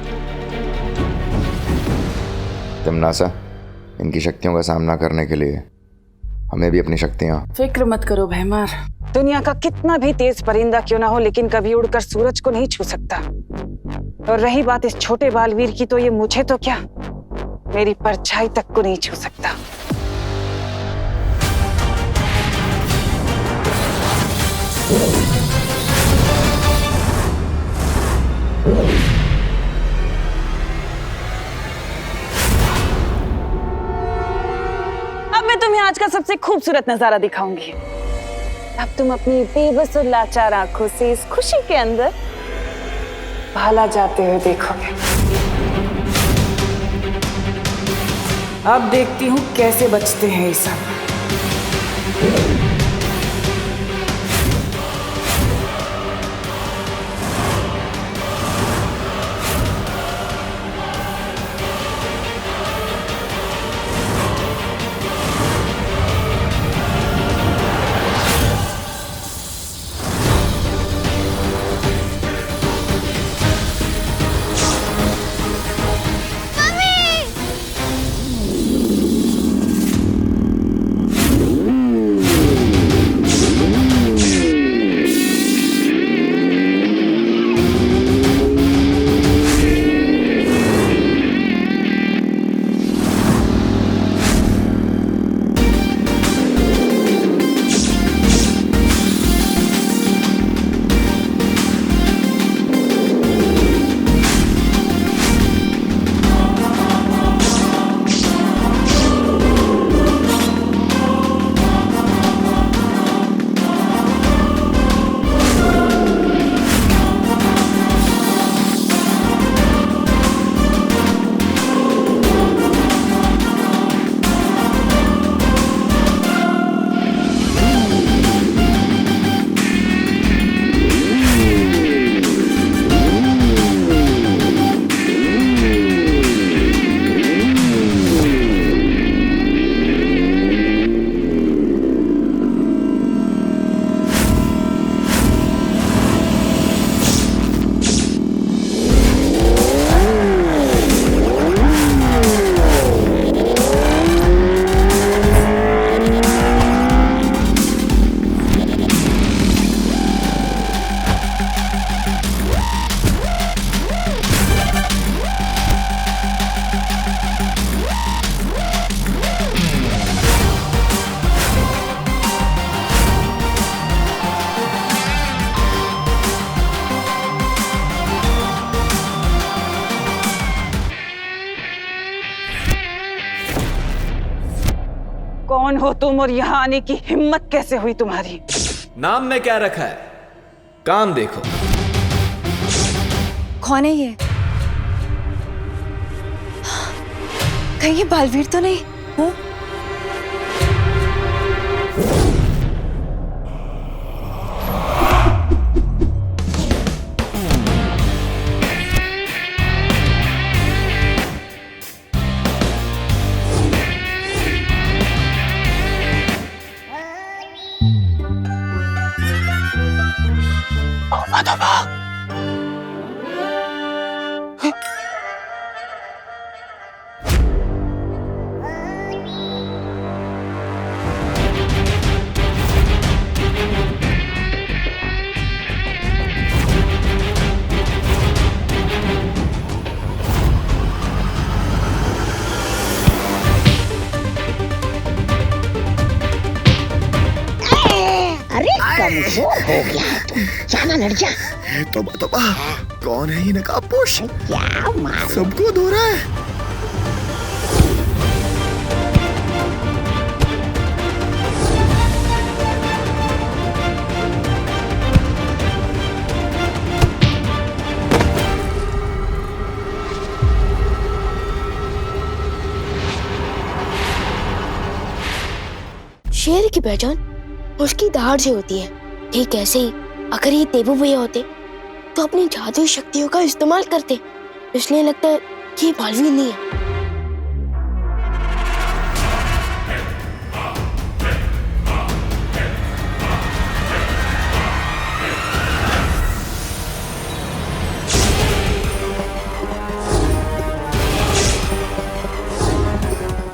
तिमनासा, इनकी शक्तियों का सामना करने के लिए हमें भी अपनी शक्तियां। फिक्र मत करो भैमार, दुनिया का कितना भी तेज परिंदा क्यों ना हो, लेकिन कभी उड़कर सूरज को नहीं छू सकता। और रही बात इस छोटे बालवीर की, तो ये मुझे तो क्या, मेरी परछाई तक को नहीं छू सकता। अब मैं तुम्हें आज का सबसे खूबसूरत नजारा दिखाऊंगी। अब तुम अपनी बेबस और लाचार आंखों से इस खुशी के अंदर भाला जाते हुए देखोगे। अब देखती हूँ कैसे बचते हैं ये सब। कौन हो तुम और यहाँ आने की हिम्मत कैसे हुई तुम्हारी? नाम में क्या रखा है, काम देखो। कौन है ये? कहीं ये बालवीर तो नहीं? हूँ? कमजोर हो गया है तुम, जाना लड़ जा। तोबा कौन है ये नकाबपोश? क्या मालूम? सबको धो रहा है। शेर की पहचान उसकी दहाड़ से होती है। ठीक ऐसे ही अगर ये देबू भैया होते तो अपनी जादुई शक्तियों का इस्तेमाल करते, इसलिए लगता है कि ये बालवीर नहीं है।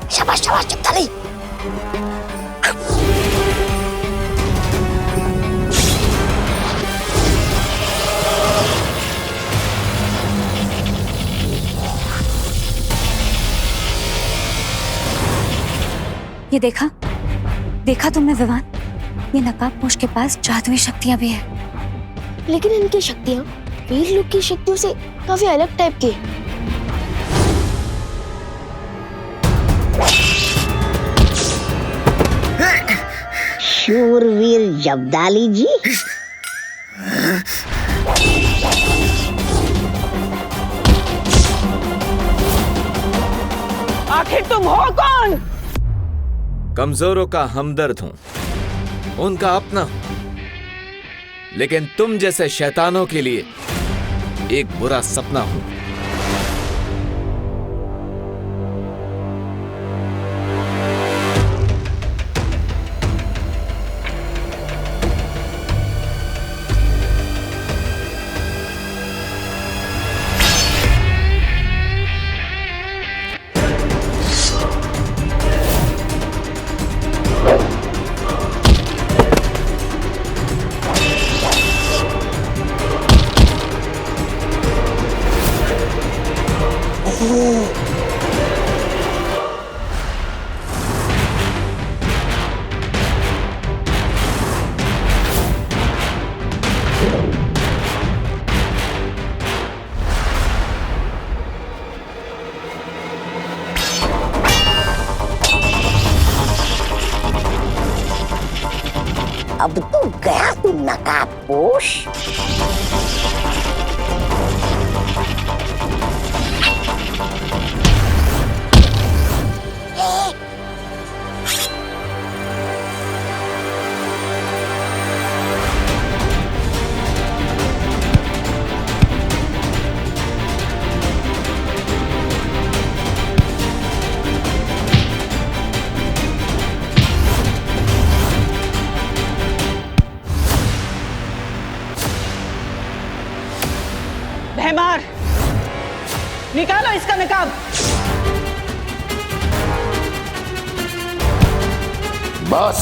शाबाश शाबाश, चुप था नहीं। ये देखा तुमने विवान? ये नकाबपोश के पास जादुई शक्तियां भी है। लेकिन इनकी शक्तियां वीर लोग की शक्तियों से काफी अलग टाइप की है। शूरवीर जब्दाली जी, आखिर तुम हो कौन? कमजोरों का हमदर्द हूं, उनका अपना, लेकिन तुम जैसे शैतानों के लिए एक बुरा सपना हूं। अब तो गया तू नकाबपोश। भैमार, निकालो इसका नकाब। बस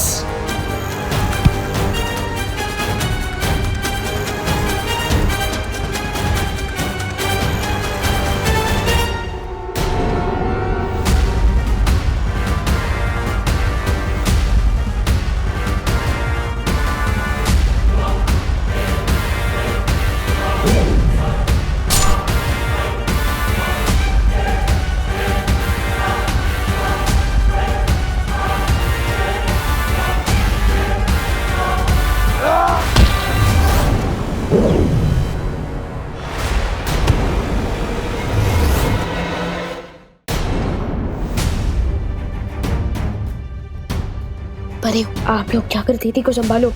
परे हो। आप लोग जाकर दीदी को संभालो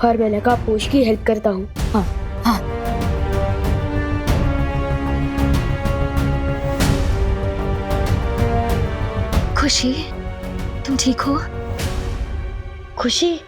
और मैं नकाबपोश की हेल्प करता हूँ। हाँ हाँ। खुशी, तुम ठीक हो? खुशी,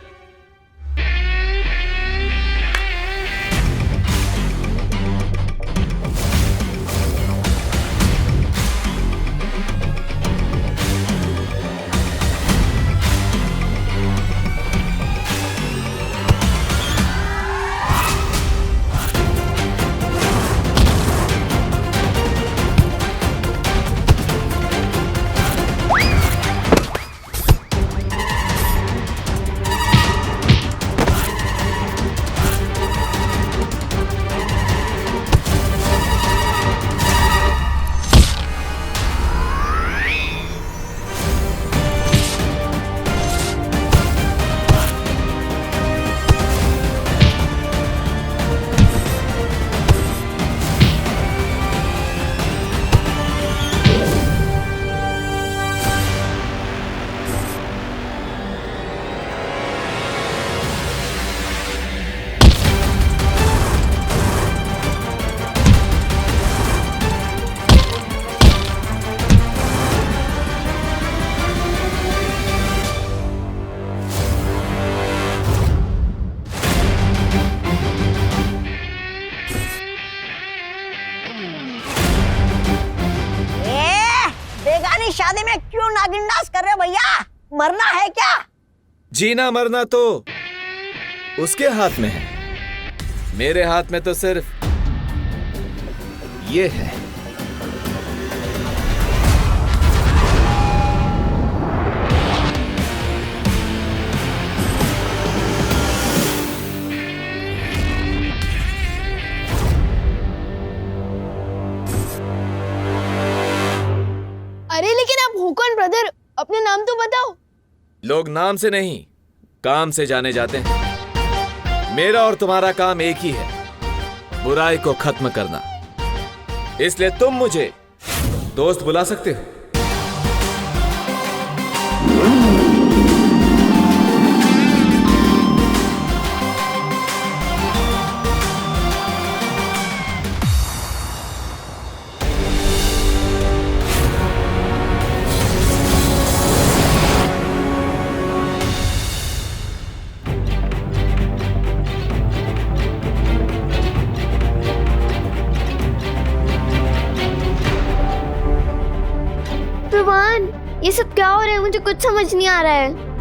शादी में क्यों नागिन डांस कर रहे हो भैया? मरना है क्या? जीना मरना तो उसके हाथ में है, मेरे हाथ में तो सिर्फ ये है। अरे लेकिन आप हो कौन ब्रदर? अपने नाम तो बताओ। लोग नाम से नहीं, काम से जाने जाते हैं। मेरा और तुम्हारा काम एक ही है, बुराई को खत्म करना। इसलिए तुम मुझे दोस्त बुला सकते हो। विवान, ये सब क्या हो रहा है? मुझे कुछ समझ नहीं आ रहा है।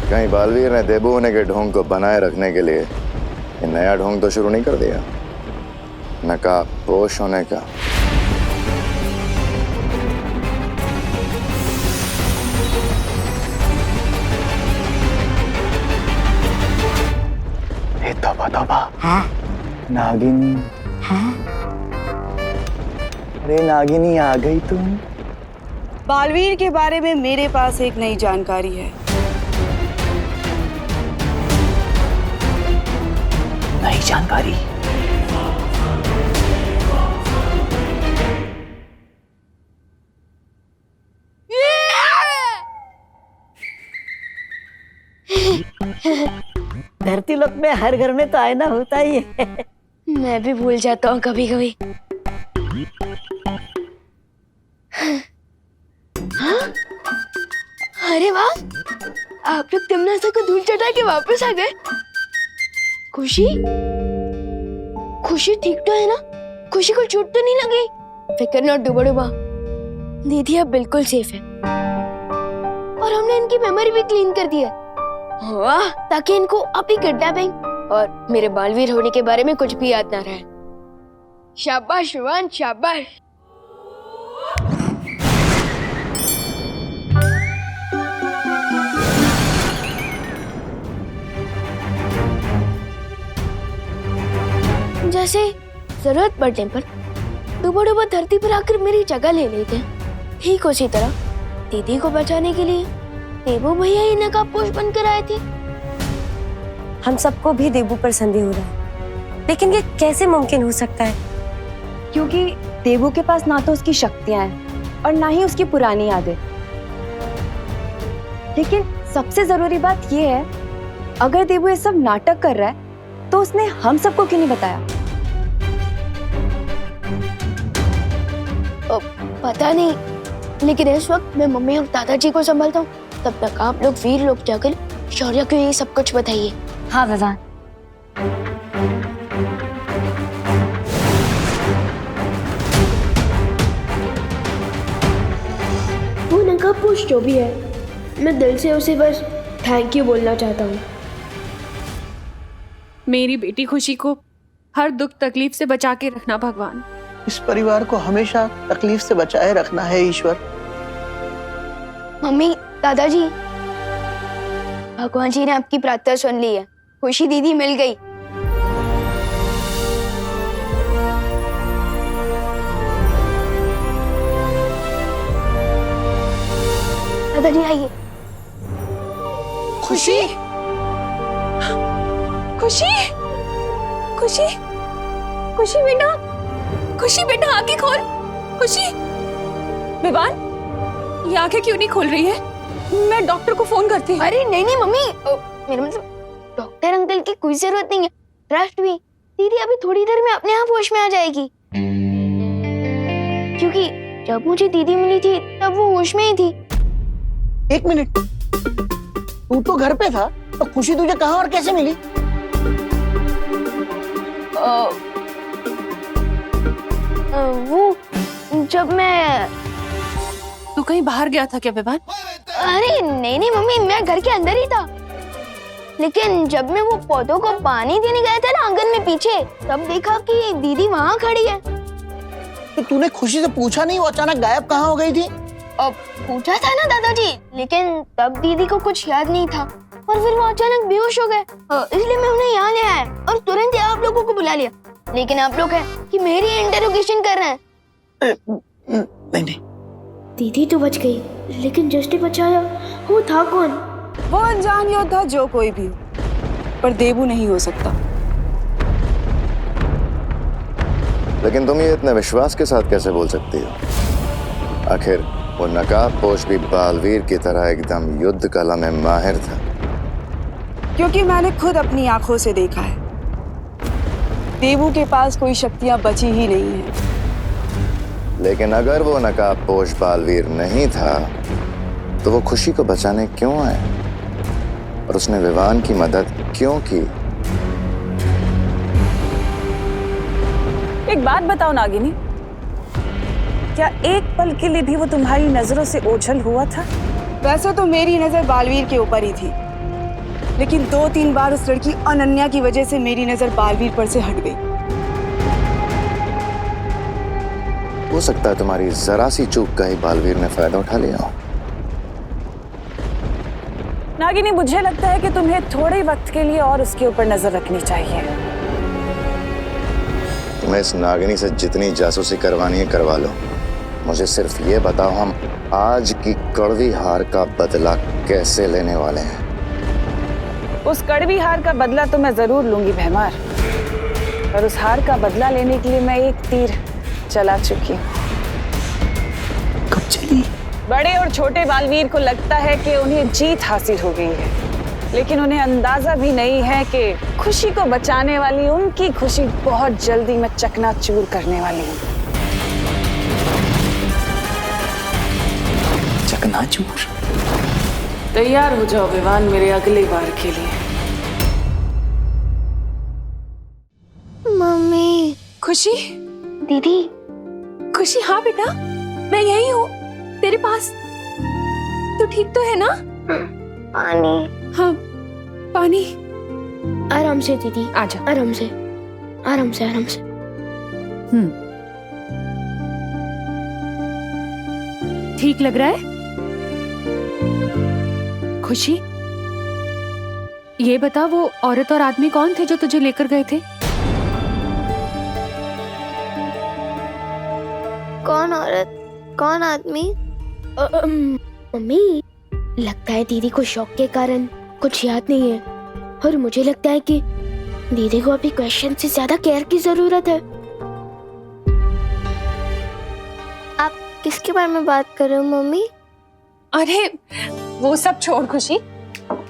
कहीं बालवीर ने देबू होने के ढोंग को बनाए रखने के लिए ये नया ढोंग तो शुरू नहीं कर दिया, नकाबपोश होने का? तौबा तौबा। हाँ? नागिनी। हाँ? अरे नागिनी आ गई तुम। बालवीर के बारे में मेरे पास एक नई जानकारी है। नई जानकारी। धरती लोक में हर घर में तो आईना होता ही है। मैं भी भूल जाता हूँ कभी कभी। हाँ? अरे वाह, आप लोग तिमनासा को धूल चटा के वापस आ गए। खुशी खुशी ठीक तो है ना? खुशी को चोट तो नहीं लगी? फिक्र नॉट डूबा डूबा, दीदी अब बिल्कुल सेफ है और हमने इनकी मेमोरी भी क्लीन कर दी है। वाह, ताकि इनको अभी किडनैपिंग और मेरे बालवीर होने के बारे में कुछ भी याद ना रहे। शाबाश विवान, शाबाश। जैसे जरूरत पड़ने पर डूबा डूबा धरती पर आकर मेरी जगह ले लेते हैं, ठीक उसी तरह दीदी को बचाने के लिए देबू भैया ही नकाबपोश बनकर आए थे। हम सबको भी देबू पर संदेह हो रहा है, लेकिन ये कैसे मुमकिन हो सकता है? क्योंकि देबू के पास ना तो उसकी शक्तियां हैं और ना ही उसकी पुरानी यादें। लेकिन सबसे जरूरी बात ये है, अगर देबू ये सब नाटक कर रहा है तो उसने हम सबको क्यों नहीं बताया? पता नहीं, लेकिन इस वक्त मैं मम्मी और दादाजी को संभालता हूँ। तब तक आप लोग वीर लोग जाकर शौर्य को ये सब कुछ बताइए। हाँ विवान। वो नकाबपोश जो भी है, मैं दिल से उसे बस थैंक यू बोलना चाहता हूँ। मेरी बेटी खुशी को हर दुख तकलीफ से बचा के रखना भगवान। इस परिवार को हमेशा तकलीफ से बचाए रखना है ईश्वर। मम्मी, दादाजी, भगवान जी ने आपकी प्रार्थना सुन ली है। खुशी दीदी मिल गई। दादाजी आइए। खुशी, खुशी, खुशी, खुशी बेटा, खुशी बेटा आंखें खोल। खुशी, विवान ये आंखें क्यों नहीं खोल रही है? मैं डॉक्टर को फोन करती हूँ। अरे नहीं नहीं मम्मी, मेरा मतलब डॉक्टर अंकल की कोई जरूरत नहीं है। ट्रस्ट भी, दीदी अभी थोड़ी देर में अपने आप होश में आ जाएगी। क्योंकि जब मुझे दीदी मिली थी तब वो होश में ही थी। एक मिनट, तू तो घर पे था, तो खुशी तुझे कहाँ और कैसे मिली? वो जब मैं... तू कहीं बाहर गया था क्या विवान? अरे नहीं नहीं मम्मी, मैं घर के अंदर ही था। लेकिन जब मैं वो पौधों को पानी देने गया था ना आंगन में पीछे, तब देखा कि दीदी वहाँ खड़ी है। तो तूने खुशी से पूछा नहीं वो अचानक गायब कहाँ हो गई थी? अब पूछा था ना दादाजी, लेकिन तब दीदी को कुछ याद नहीं था और फिर वो अचानक बेहोश हो गए। इसलिए मैं उन्हें यहाँ ले आया और तुरंत ही आप लोगों को बुला लिया। लेकिन आप लोग हैं कि मेरी इंटरोगेशन कर रहे हैं। नहीं, दीदी तो बच गई, लेकिन जिसने बचाया वो था कौन? वो अनजान योद्धा जो कोई भी हो, पर देबू नहीं हो सकता। लेकिन तुम ये इतने विश्वास के साथ कैसे बोल सकती हो? आखिर वो नकाबपोश भी बालवीर की तरह एकदम युद्ध कला में माहिर था। क्योंकि मैंने खुद अपनी आंखों से देखा है, देबू के पास कोई शक्तियां बची ही नहीं है। लेकिन अगर वो नकाबपोश बालवीर नहीं था तो वो खुशी को बचाने क्यों आए और उसने विवान की मदद क्यों की? एक बात बताओ नागिनी, क्या एक पल के लिए भी वो तुम्हारी नजरों से ओझल हुआ था? वैसे तो मेरी नजर बालवीर के ऊपर ही थी, लेकिन 2-3 बार उस लड़की अनन्या की वजह से मेरी नजर बालवीर पर से हट गई। हो सकता है तुम्हारी जरा सी चूक का ही बालवीर ने फायदा उठा लिया हो। नागिनी, मुझे लगता है कि तुम्हें थोड़े वक्त के लिए और उसके ऊपर नजर रखनी चाहिए। तुम्हें इस नागिनी से जितनी जासूसी करवानी है करवा लो। मुझे सिर्फ ये बताओ, हम आज की कड़वी हार का बदला कैसे लेने वाले हैं? उस कड़वी हार का बदला तो मैं जरूर लूंगी भैमार। और उस हार का बदला लेने के लिए मैं एक तीर चला चुकी हूँ। कब चली? बड़े और छोटे बालवीर को लगता है कि उन्हें जीत हासिल हो गई है, लेकिन उन्हें अंदाजा भी नहीं है कि खुशी को बचाने वाली उनकी खुशी बहुत जल्दी मैं चकनाचूर करने वाली हूँ। चकनाचूर? तैयार हो जाओ विवान मेरे अगले वार के लिए। मम्मी। खुशी। दीदी। खुशी, हाँ बेटा, मैं यही हूँ तेरे पास। तू ठीक तो है ना? पानी। हाँ, पानी। आराम से दीदी, आजा। आराम से, आराम से, आराम से। ठीक लग रहा है? खुशी, ये बता वो औरत और आदमी कौन थे जो तुझे लेकर गए थे? कौन औरत, कौन आदमी? मम्मी, लगता है दीदी को शौक के कारण कुछ याद नहीं है, और मुझे लगता है कि दीदी को अभी क्वेश्चन से ज्यादा केयर की जरूरत है। आप किसके बारे में बात कर रहे हो मम्मी? अरे वो सब छोड़ खुशी,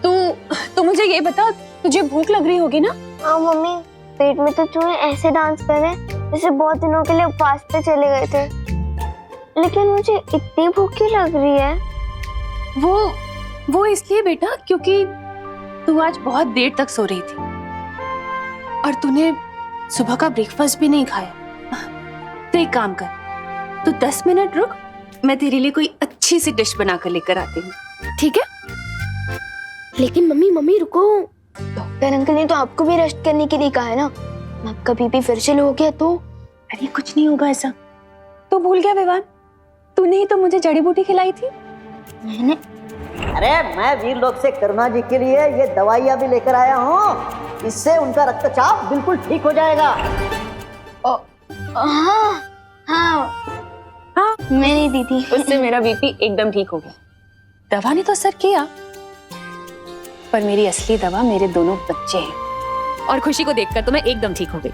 तू मुझे ये बता, तुझे भूख लग रही होगी ना? हाँ मम्मी, पेट में तो चूहे ऐसे डांस कर रहे जैसे बहुत दिनों के लिए उपवास पे चले गए थे, लेकिन मुझे इतनी भूख क्यों लग रही है? वो इसलिए बेटा क्योंकि तू आज बहुत देर तक सो रही थी और तूने सुबह का ब्रेकफास्ट भी नहीं खाया। तो एक काम कर, तू 10 मिनट रुक, मैं तेरे लिए कोई अच्छी सी डिश बना कर लेकर आती हूँ, ठीक है? लेकिन मम्मी रुको, डॉक्टर अंकल ने तो आपको भी रेस्ट करने के लिए कहा है ना। आपका बीपी फिर से लो हो गया तो? अरे कुछ नहीं होगा ऐसा। तू भूल गया विवान, तूने ही तो मुझे जड़ी बूटी खिलाई थी। मैंने? अरे मैं वीर लोक से करुणा जी के लिए ये दवाइयाँ भी लेकर आया हूँ, इससे उनका रक्तचाप बिल्कुल ठीक हो जाएगा। हाँ हाँ हाँ, मेरी दीदी, उससे मेरा बीपी एकदम ठीक हो गया। दवा ने तो असर किया, पर मेरी असली दवा मेरे दोनों बच्चे हैं, और खुशी को देखकर तो मैं एकदम ठीक हो गई।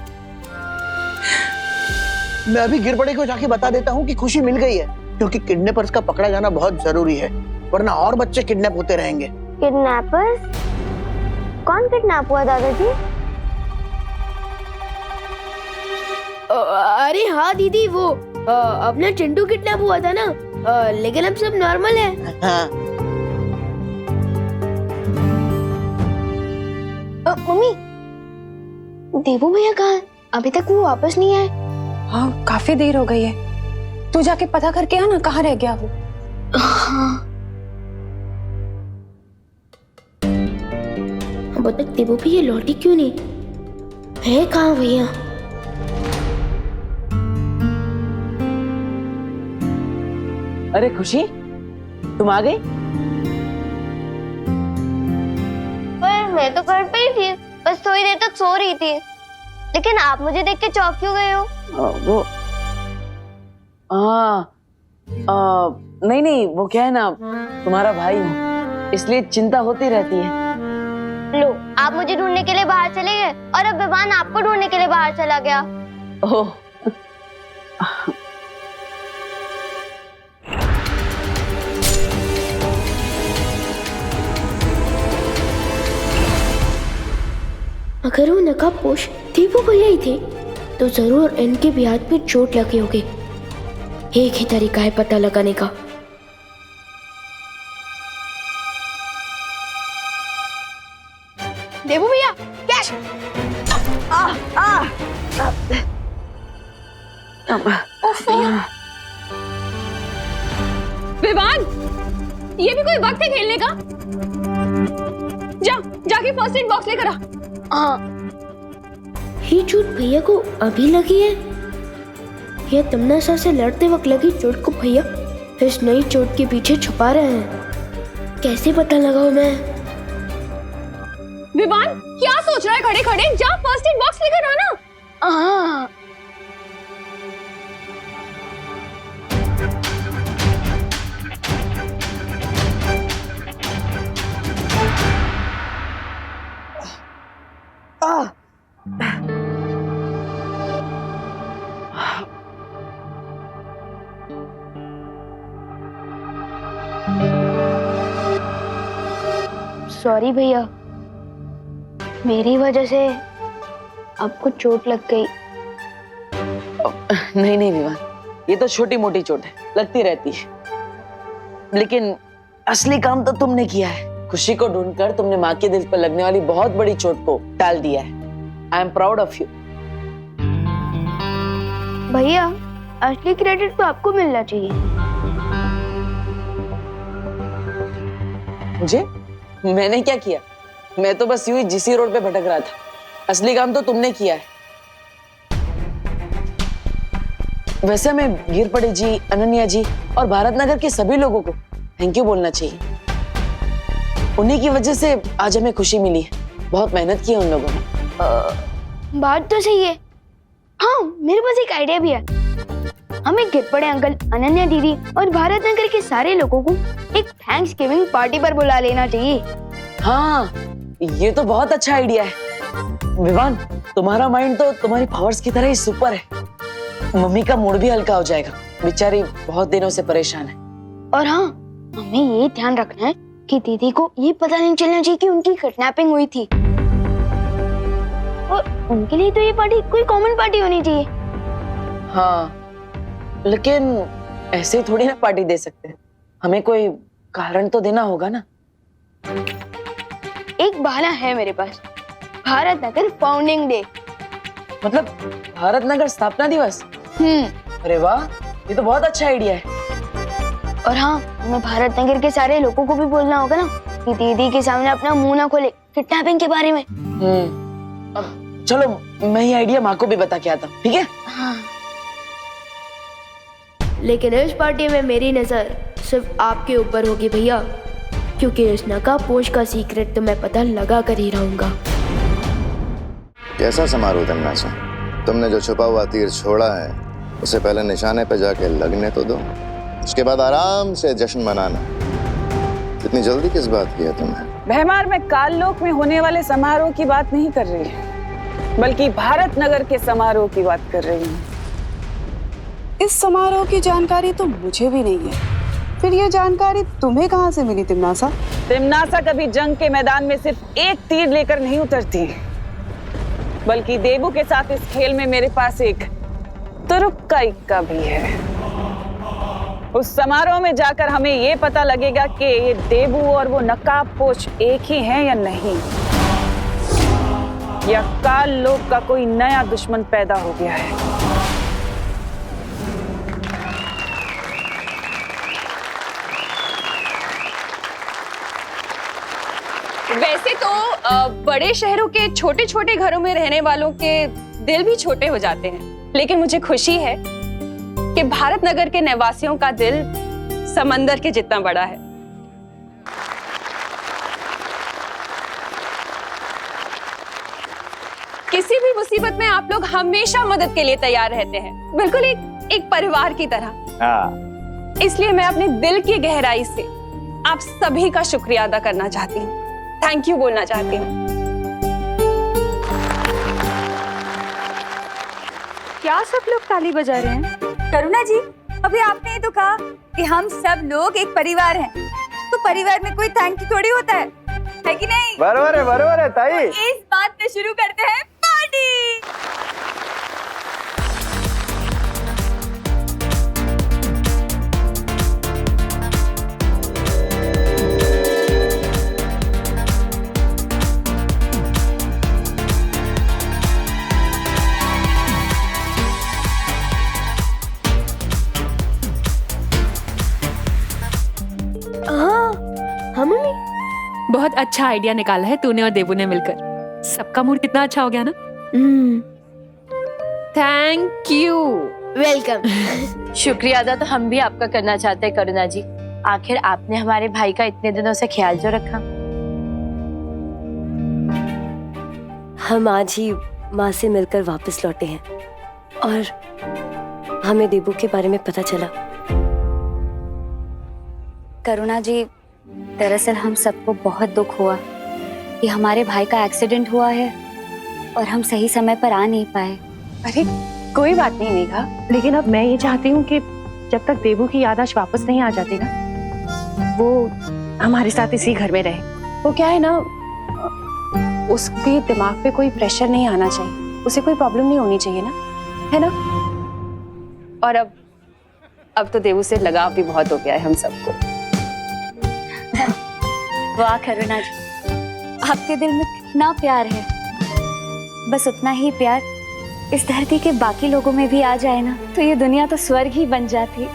मैं अभी गिरबड़े को जाके बता देता हूँ कि खुशी मिल गई है, क्योंकि किडनैपर्स का पकड़ा जाना बहुत जरूरी है, वरना और बच्चे किडनैप होते रहेंगे। किडनैपर्स? कौन किडनैप हुआ दादाजी? अरे हाँ दीदी, वो अपना चिंटू किडनैप हुआ था ना, लेकिन अब सब नॉर्मल है। हाँ। मम्मी, देवू भैया कहाँ? अभी तक वो वापस नहीं आए। हाँ, काफी देर हो गई है, तू जाके पता करके आ ना, कहाँ रह गया वो। हाँ। अब तक देवू भैया लौटी क्यों नहीं है? कहाँ भैया? अरे खुशी, तुम आ गई? पर मैं तो घर पे ही थी, बस थोड़ी देर तक सो रही थी, लेकिन आप मुझे देख के चौंक क्यों गए हो? वो नहीं, वो क्या है ना, तुम्हारा भाई हूँ, इसलिए चिंता होती रहती है। लो, आप मुझे ढूंढने के लिए बाहर चले गए, और अब विवान आपको ढूंढने के लिए बाहर चला गया। ओह, अगर वो नकाबपोश देवू भैया ही थे, तो जरूर इनके भी हाथ में चोट लगी होगी। एक ही तरीका है पता लगाने का। देवू भैया, कैच! विवान, ये भी कोई वक्त है खेलने का? जाके फर्स्ट एड बॉक्स लेकर आ। ये चोट भैया को अभी लगी है या तमन्ना से लड़ते वक्त लगी चोट को भैया इस नई चोट के पीछे छुपा रहे हैं? कैसे पता लगाऊं मैं? विवान, क्या सोच रहा है खड़े खड़े? जा फर्स्ट एड बॉक्स लेकर आना। हाँ। सॉरी भैया, मेरी वजह से आपको चोट लग गई। नहीं नहीं विवान, ये तो छोटी मोटी चोट है, लगती रहती है, लेकिन असली काम तो तुमने किया है। खुशी को ढूंढकर तुमने माँ के दिल पर लगने वाली बहुत बड़ी चोट को टाल दिया है। I am proud of you. भैया, असली क्रेडिट तो आपको मिलना चाहिए। मुझे? मैंने क्या किया? मैं तो बस यूं ही जीसी रोड पे भटक रहा था। असली काम तो तुमने किया है। वैसे हमें गिरपड़े जी, अनन्या जी और भारत नगर के सभी लोगों को थैंक यू बोलना चाहिए। उन्हीं की वजह से आज हमें खुशी मिली है। बहुत मेहनत की है उन लोगों ने। बात तो सही है। हाँ, मेरे पास एक आइडिया भी है। हमें गिरपड़े अंकल, अनन्या दीदी और भारत नगर के सारे लोगों को एक थैंक्स गिविंग पार्टी पर बुला लेना चाहिए। हाँ, ये तो बहुत अच्छा आइडिया है। विवान, तुम्हारा माइंड तो तुम्हारी पावर्स की तरह ही सुपर है। मम्मी का मूड भी हल्का हो जाएगा, बेचारी बहुत दिनों से परेशान है। और हाँ, हमें ये ध्यान रखना है कि दीदी को ये पता नहीं चलना चाहिए कि उनकी किडनैपिंग हुई थी। और उनके लिए तो ये पार्टी कोई कॉमन पार्टी होनी चाहिए। हाँ, लेकिन ऐसे ही थोड़ी ना पार्टी दे सकते हैं। हमें कोई कारण तो देना होगा ना। एक बहाना है मेरे पास। Bharat Nagar founding day. मतलब भारत नगर स्थापना दिवस? अरे वाह, ये तो बहुत अच्छा आइडिया है। और हाँ, हमें भारत नगर के सारे लोगों को भी बोलना होगा ना कि दीदी के सामने अपना मुंह ना खोले किडनैपिंग के बारे में। अब चलो, मैं ये आइडिया माँ को भी बता के आता हूँ, ठीक है? हाँ। लेकिन इस पार्टी में मेरी नजर सिर्फ आपके ऊपर होगी भैया, क्योंकि इस नकाबपोश का सीक्रेट तो मैं पता लगा कर ही रहूंगा। कैसा समारोह तमन्ना? तुमने जो छुपा हुआ तीर छोड़ा है उसे पहले निशाने पे जाके लगने तो दो, उसके बाद आराम से जश्न मनाना। इतनी जल्दी किस बात की है तुम्हें? भैमार में काललोक में होने वाले समारोह की बात नहीं कर रही है, बल्कि भारत नगर के समारोह की बात कर रही हूँ। इस समारोह की जानकारी तो मुझे भी नहीं है। फिर ये जानकारी तुम्हें कहाँ से मिली तिम्नासा? तिम्नासा कभी जंग के मैदान में सिर्फ एक तीर लेकर नहीं उतरती, बल्कि देबू के साथ इस खेल में मेरे पास एक तुरुप का इक्का भी है। उस समारोह में जाकर हमें ये पता लगेगा कि ये देबू और वो नकाबपोश एक ही हैं या नहीं, या काल लोक का कोई नया दुश्मन पैदा हो गया है। वैसे तो बड़े शहरों के छोटे छोटे घरों में रहने वालों के दिल भी छोटे हो जाते हैं, लेकिन मुझे खुशी है कि भारत नगर के निवासियों का दिल समंदर के जितना बड़ा है। किसी भी मुसीबत में आप लोग हमेशा मदद के लिए तैयार रहते हैं, बिल्कुल एक परिवार की तरह। इसलिए मैं अपने दिल की गहराई से आप सभी का शुक्रिया अदा करना चाहती हूँ, थैंक यू बोलना चाहती हूँ। क्या सब लोग ताली बजा रहे हैं? करुणा जी, अभी आपने ही तो कहा कि हम सब लोग एक परिवार हैं, तो परिवार में कोई थैंक यू थोड़ी होता है कि नहीं? बरोबर है ताई। इस बात पे शुरू करते हैं पार्टी। बहुत अच्छा आइडिया निकाला है तूने और देबू ने मिलकर। सबका मूड कितना अच्छा हो गया ना। Thank you. वेलकम। शुक्रिया अदा तो हम भी आपका करना चाहते हैं करुणा जी। आखिर आपने हमारे भाई का इतने दिनों से ख्याल जो रखा। हम आज ही माँ से मिलकर वापस लौटे हैं और हमें देबू के बारे में पता चला। करुणा जी, दरअसल हम सबको बहुत दुख हुआ कि हमारे भाई का एक्सीडेंट हुआ है और हम सही समय पर आ नहीं पाए। अरे कोई बात नहीं मेघा, लेकिन अब मैं ये चाहती हूँ कि जब तक देबू की याददाश्त वापस नहीं आ जाती ना, वो हमारे साथ इसी घर में रहे। वो क्या है ना, उसके दिमाग पे कोई प्रेशर नहीं आना चाहिए, उसे कोई प्रॉब्लम नहीं होनी चाहिए ना, है ना। और अब तो देवू से लगाव भी बहुत हो गया है हम सबको। वाह करुणा जी, आपके दिल में कितना प्यार है। बस उतना ही प्यार इस धरती के बाकी लोगों में भी आ जाए ना, तो ये दुनिया तो स्वर्ग ही बन जाती।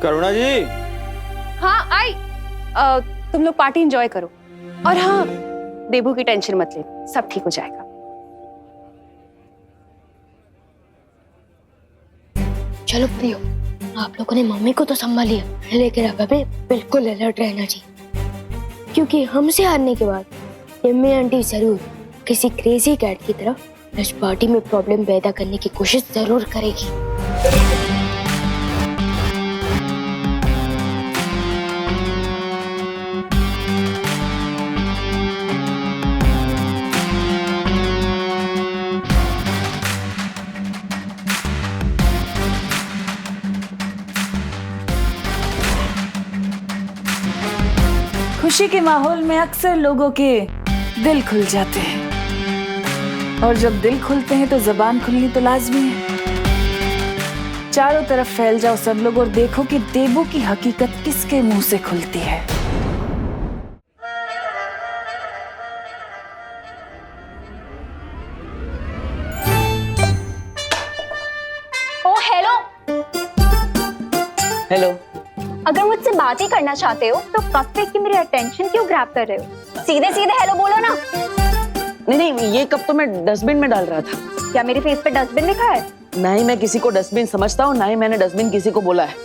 करुणा जी। हाँ आई, तुम लोग पार्टी एंजॉय करो। और हाँ, देवू की टेंशन मत ले, सब ठीक हो जाएगा। चलो प्रियो, आप लोगों ने मम्मी को तो संभाल लिया, लेकिन अब हमें बिल्कुल अलर्ट रहना चाहिए, क्योंकि हमसे हारने के बाद यम्मी आंटी जरूर किसी क्रेजी कैट की तरह इस पार्टी में प्रॉब्लम पैदा करने की कोशिश जरूर करेगी। खुशी के माहौल में अक्सर लोगों के दिल खुल जाते हैं, और जब दिल खुलते हैं तो जबान खुलनी तो लाजमी है। चारों तरफ फैल जाओ सब लोग और देखो कि देवू की हकीकत किसके मुंह से खुलती है। ओ हेलो। हेलो। अगर मुझसे बात ही करना चाहते हो तो कब पे की मेरी अटेंशन क्यों ग्रैब कर रहे हो? सीधे सीधे हेलो बोलो ना। नहीं, ये कप तो मैं डस्टबिन में डाल रहा था। क्या मेरे फेस पे डस्टबिन लिखा है? ना ही मैं किसी को डस्टबिन समझता हूँ, ना ही मैंने डस्टबिन किसी को बोला है।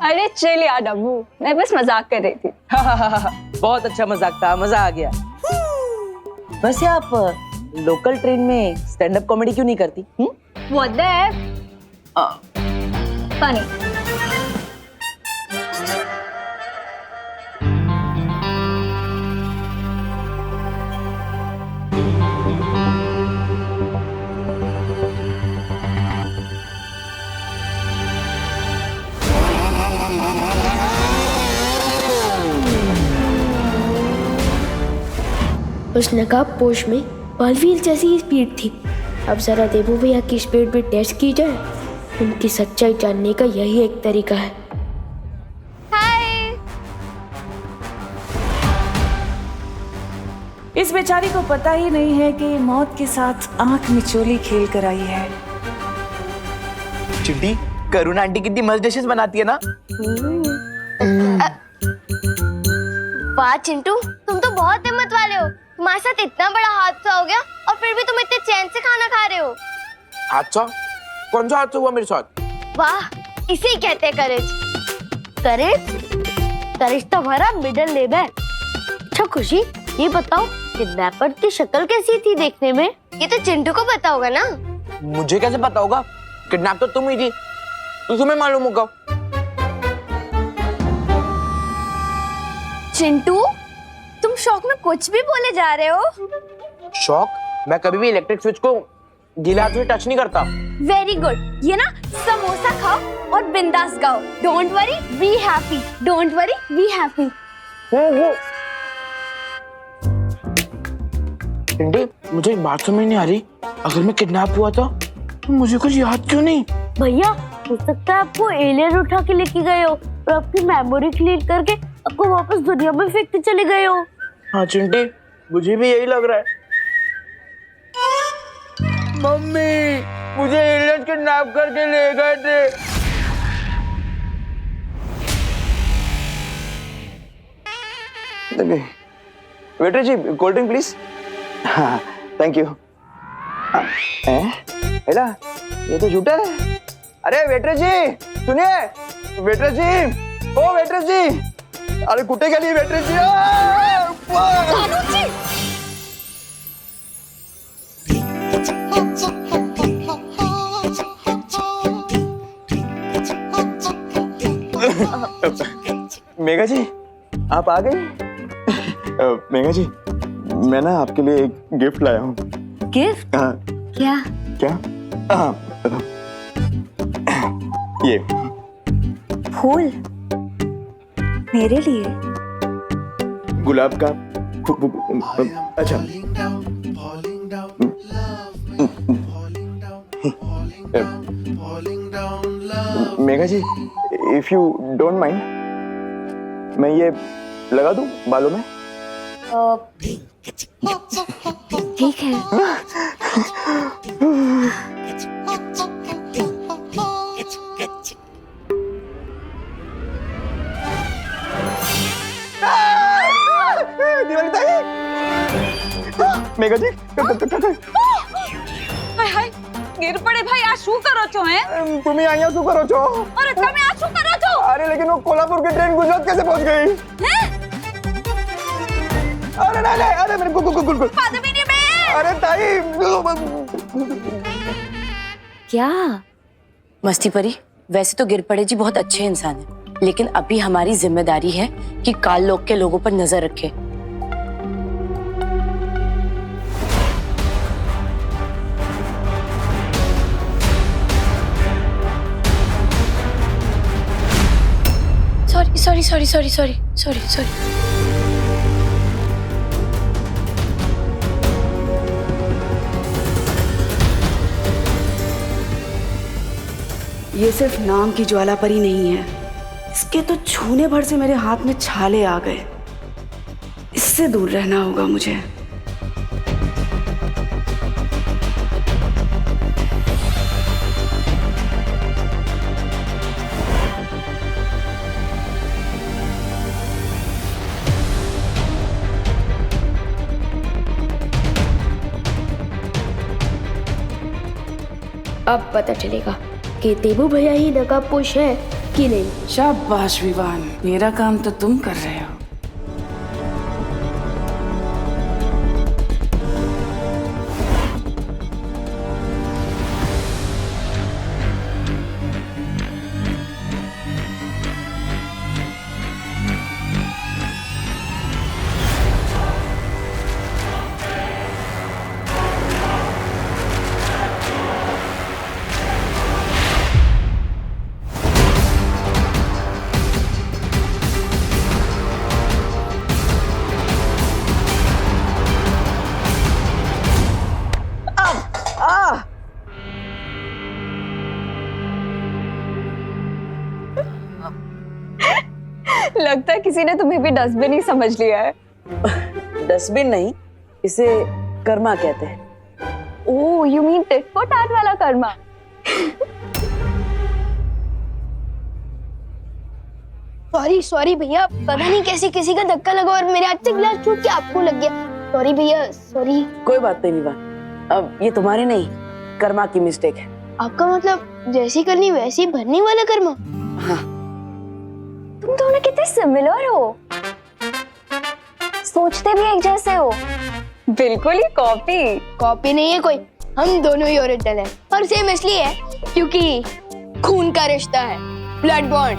अरे चल यार अब्बू, मैं बस मजाक कर रही थी। बहुत अच्छा मजाक था, मजा आ गया। वैसे आप लोकल ट्रेन में स्टैंड अप कॉमेडी क्यों नहीं करती? What the heck? Funny. उस नकाब पोश में बालवीर जैसी ही स्पीड थी। अब जरा देवू भैया की स्पीड भी टेस्ट की जाए, उनकी सच्चाई जानने का यही एक तरीका है। इस बेचारी को पता ही नहीं है कि मौत के साथ आंख मिचोली खेल कर आई है। चिट्टी, करुणा आंटी कितनी मस्त डिशेस बनाती है ना। वाह चिंटू, तुम तो बहुत हिम्मत वाले हो। तुम्हारे साथ इतना बड़ा हादसा हो गया और फिर भी तुम इतने चैन से खाना खा रहे हो। हादसा? कौन सा हादसा हुआ मेरे साथ? वाह, इसे कहते हैं करेज। करेज तो हमारा मिडिल नेम है। अच्छा खुशी, ये बताओ किडनैपर की शक्ल कैसी थी देखने में? ये तो चिंटू को पता होगा ना। मुझे कैसे पता होगा? किडनैप तो तुम ही थी, तो तुम्हें मालूम होगा। चिंटू, तुम शौक में कुछ भी बोले जा रहे हो। शौक? मैं कभी भी इलेक्ट्रिक स्विच को गीले हाथ से टच नहीं करता। Very good. ये ना समोसा खाओ और बिंदास गाओ। Don't worry, be happy. Don't worry, be happy. Chinti, मुझे एक बात समझ नहीं आ रही। अगर मैं किडनैप हुआ था तो मुझे कुछ याद क्यों नहीं? भैया, हो सकता है आपको एलियन उठा के लेके गए हो और आपकी मेमोरी क्लीन करके आपको वापस दुनिया में फेंक के चले गए हो। हाँ चिंटी, मुझे भी यही लग रहा है। मम्मी, मुझे एलियन किडनैप करके ले गए थे। वेटर जी, कोल्ड ड्रिंक प्लीज। हाँ, थैंक यू। हेला, ये तो झूठा है। अरे वेटर जी सुनिए, वेटर जी, ओ वेटर जी, अरे कुत्ते के लिए वेटर जी। मेघा जी, आप आ गई? मेघा जी, मैं ना आपके लिए एक गिफ्ट लाया हूँ। गिफ्ट? हाँ। क्या? क्या? हाँ, ये फूल मेरे लिए? गुलाब का अच्छा मेघा जी, इफ यू डोंट माइंड, मैं ये लगा दूं बालों में? ठीक है। दिवाली ताई, मेघा जी હાય હાય ગીર પડે ભાઈ આ શું કરો છો હે तुम्हें અહીંયા શું કરો છો? અરે તમે આ શું કરો છો अरे लेकिन वो कोल्हापुर की ट्रेन गुजरात कैसे पहुंच गई? હે अरे नहीं, अरे मेरे गुल પદ્મિની બેન अरे ताई क्या मस्ती परी? वैसे तो गिरपड़े जी बहुत अच्छे इंसान हैं, लेकिन अभी हमारी जिम्मेदारी है कि काल लोक के लोगों पर नजर रखें। सॉरी। ये सिर्फ नाम की ज्वाला परी नहीं है, इसके तो छूने भर से मेरे हाथ में छाले आ गए। इससे दूर रहना होगा मुझे। अब पता चलेगा कि देबू भैया ही नकाबपोश है कि नहीं। शाबाश विवान, मेरा काम तो तुम कर रहे हो। लगता है किसी ने तुम्हें भी डस्टबिन ही समझ लिया है। डस्टबिन नहीं, इसे कर्मा कहते हैं। Oh, you mean tit for tat वाला कर्मा। सॉरी भैया, पता नहीं कैसे किसी का धक्का लगा और मेरे हाथ से गिलास छूट के आपको लग गया। सॉरी भैया, सॉरी। कोई बात नहीं विवान, अब ये तुम्हारे नहीं, कर्मा की मिस्टेक है। आपका मतलब जैसी करनी वैसी भरने वाला कर्मा? हाँ। तुम दोनों कितने सिमिलर हो, सोचते भी एक जैसे हो। बिल्कुल ही कॉपी नहीं है कोई, हम दोनों ही ओरिजिनल हैं। और सेम इसलिए है क्योंकि खून का रिश्ता है, ब्लड बॉन्ड।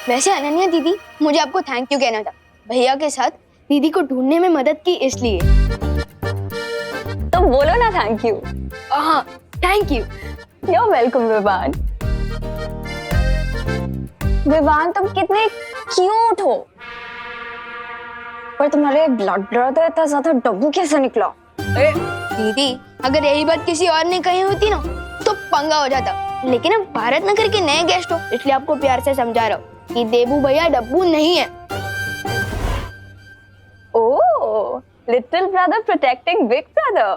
वैसे अनन्या दीदी, मुझे आपको थैंक यू कहना था। भैया के साथ दीदी को ढूंढने में मदद की इसलिए। तो बोलो ना थैंक यू। हाँ, thank you. You are welcome Vivaan. Vivaan, तुम कितने क्यूट हो, पर तुम्हारे ब्लड ब्रदर इतना ज्यादा डब्बू कैसे निकला? दीदी, अगर यही बात किसी और ने कही होती ना तो पंगा हो जाता। लेकिन अब भारत नगर के नए गेस्ट हो, इसलिए आपको प्यार से समझा रहा हूँ कि देबू भैया डब्बू नहीं है। Oh, little brother protecting big brother,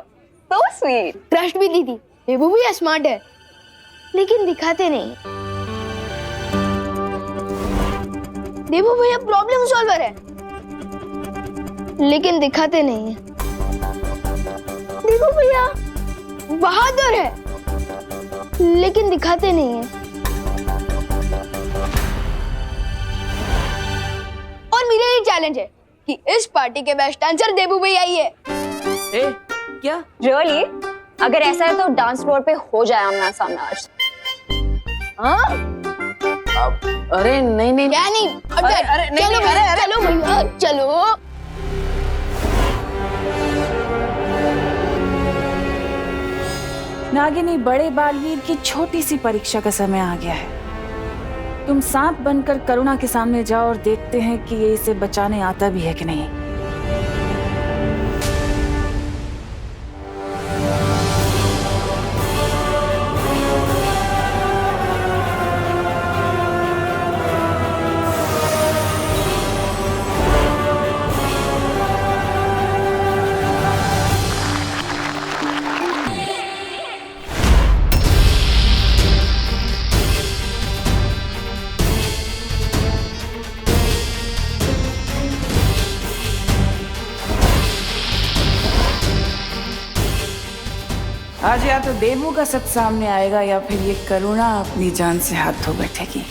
so sweet. Trust भी दीदी, देबू भैया स्मार्ट है, लेकिन दिखाते नहीं। देबू भैया प्रॉब्लम सॉल्वर है, लेकिन दिखाते नहीं है। देबू भैया बहादुर है, लेकिन दिखाते नहीं है। और मेरा ये चैलेंज है कि इस पार्टी के बेस्ट डांसर देबू भैया ही है। क्या? रियली? अगर ऐसा है तो डांस फ्लोर पे हो जाए आमना सामना आज। हाँ? अरे नहीं क्या नहीं? अरे नहीं, चलो भैया, चलो भैया, चलो। नागिनी, बड़े बालवीर की छोटी सी परीक्षा का समय आ गया है। तुम सांप बनकर करुणा के सामने जाओ और देखते हैं कि ये इसे बचाने आता भी है कि नहीं। आज या तो देवू का सच सामने आएगा या फिर ये करुणा अपनी जान से हाथ धो बैठेगी।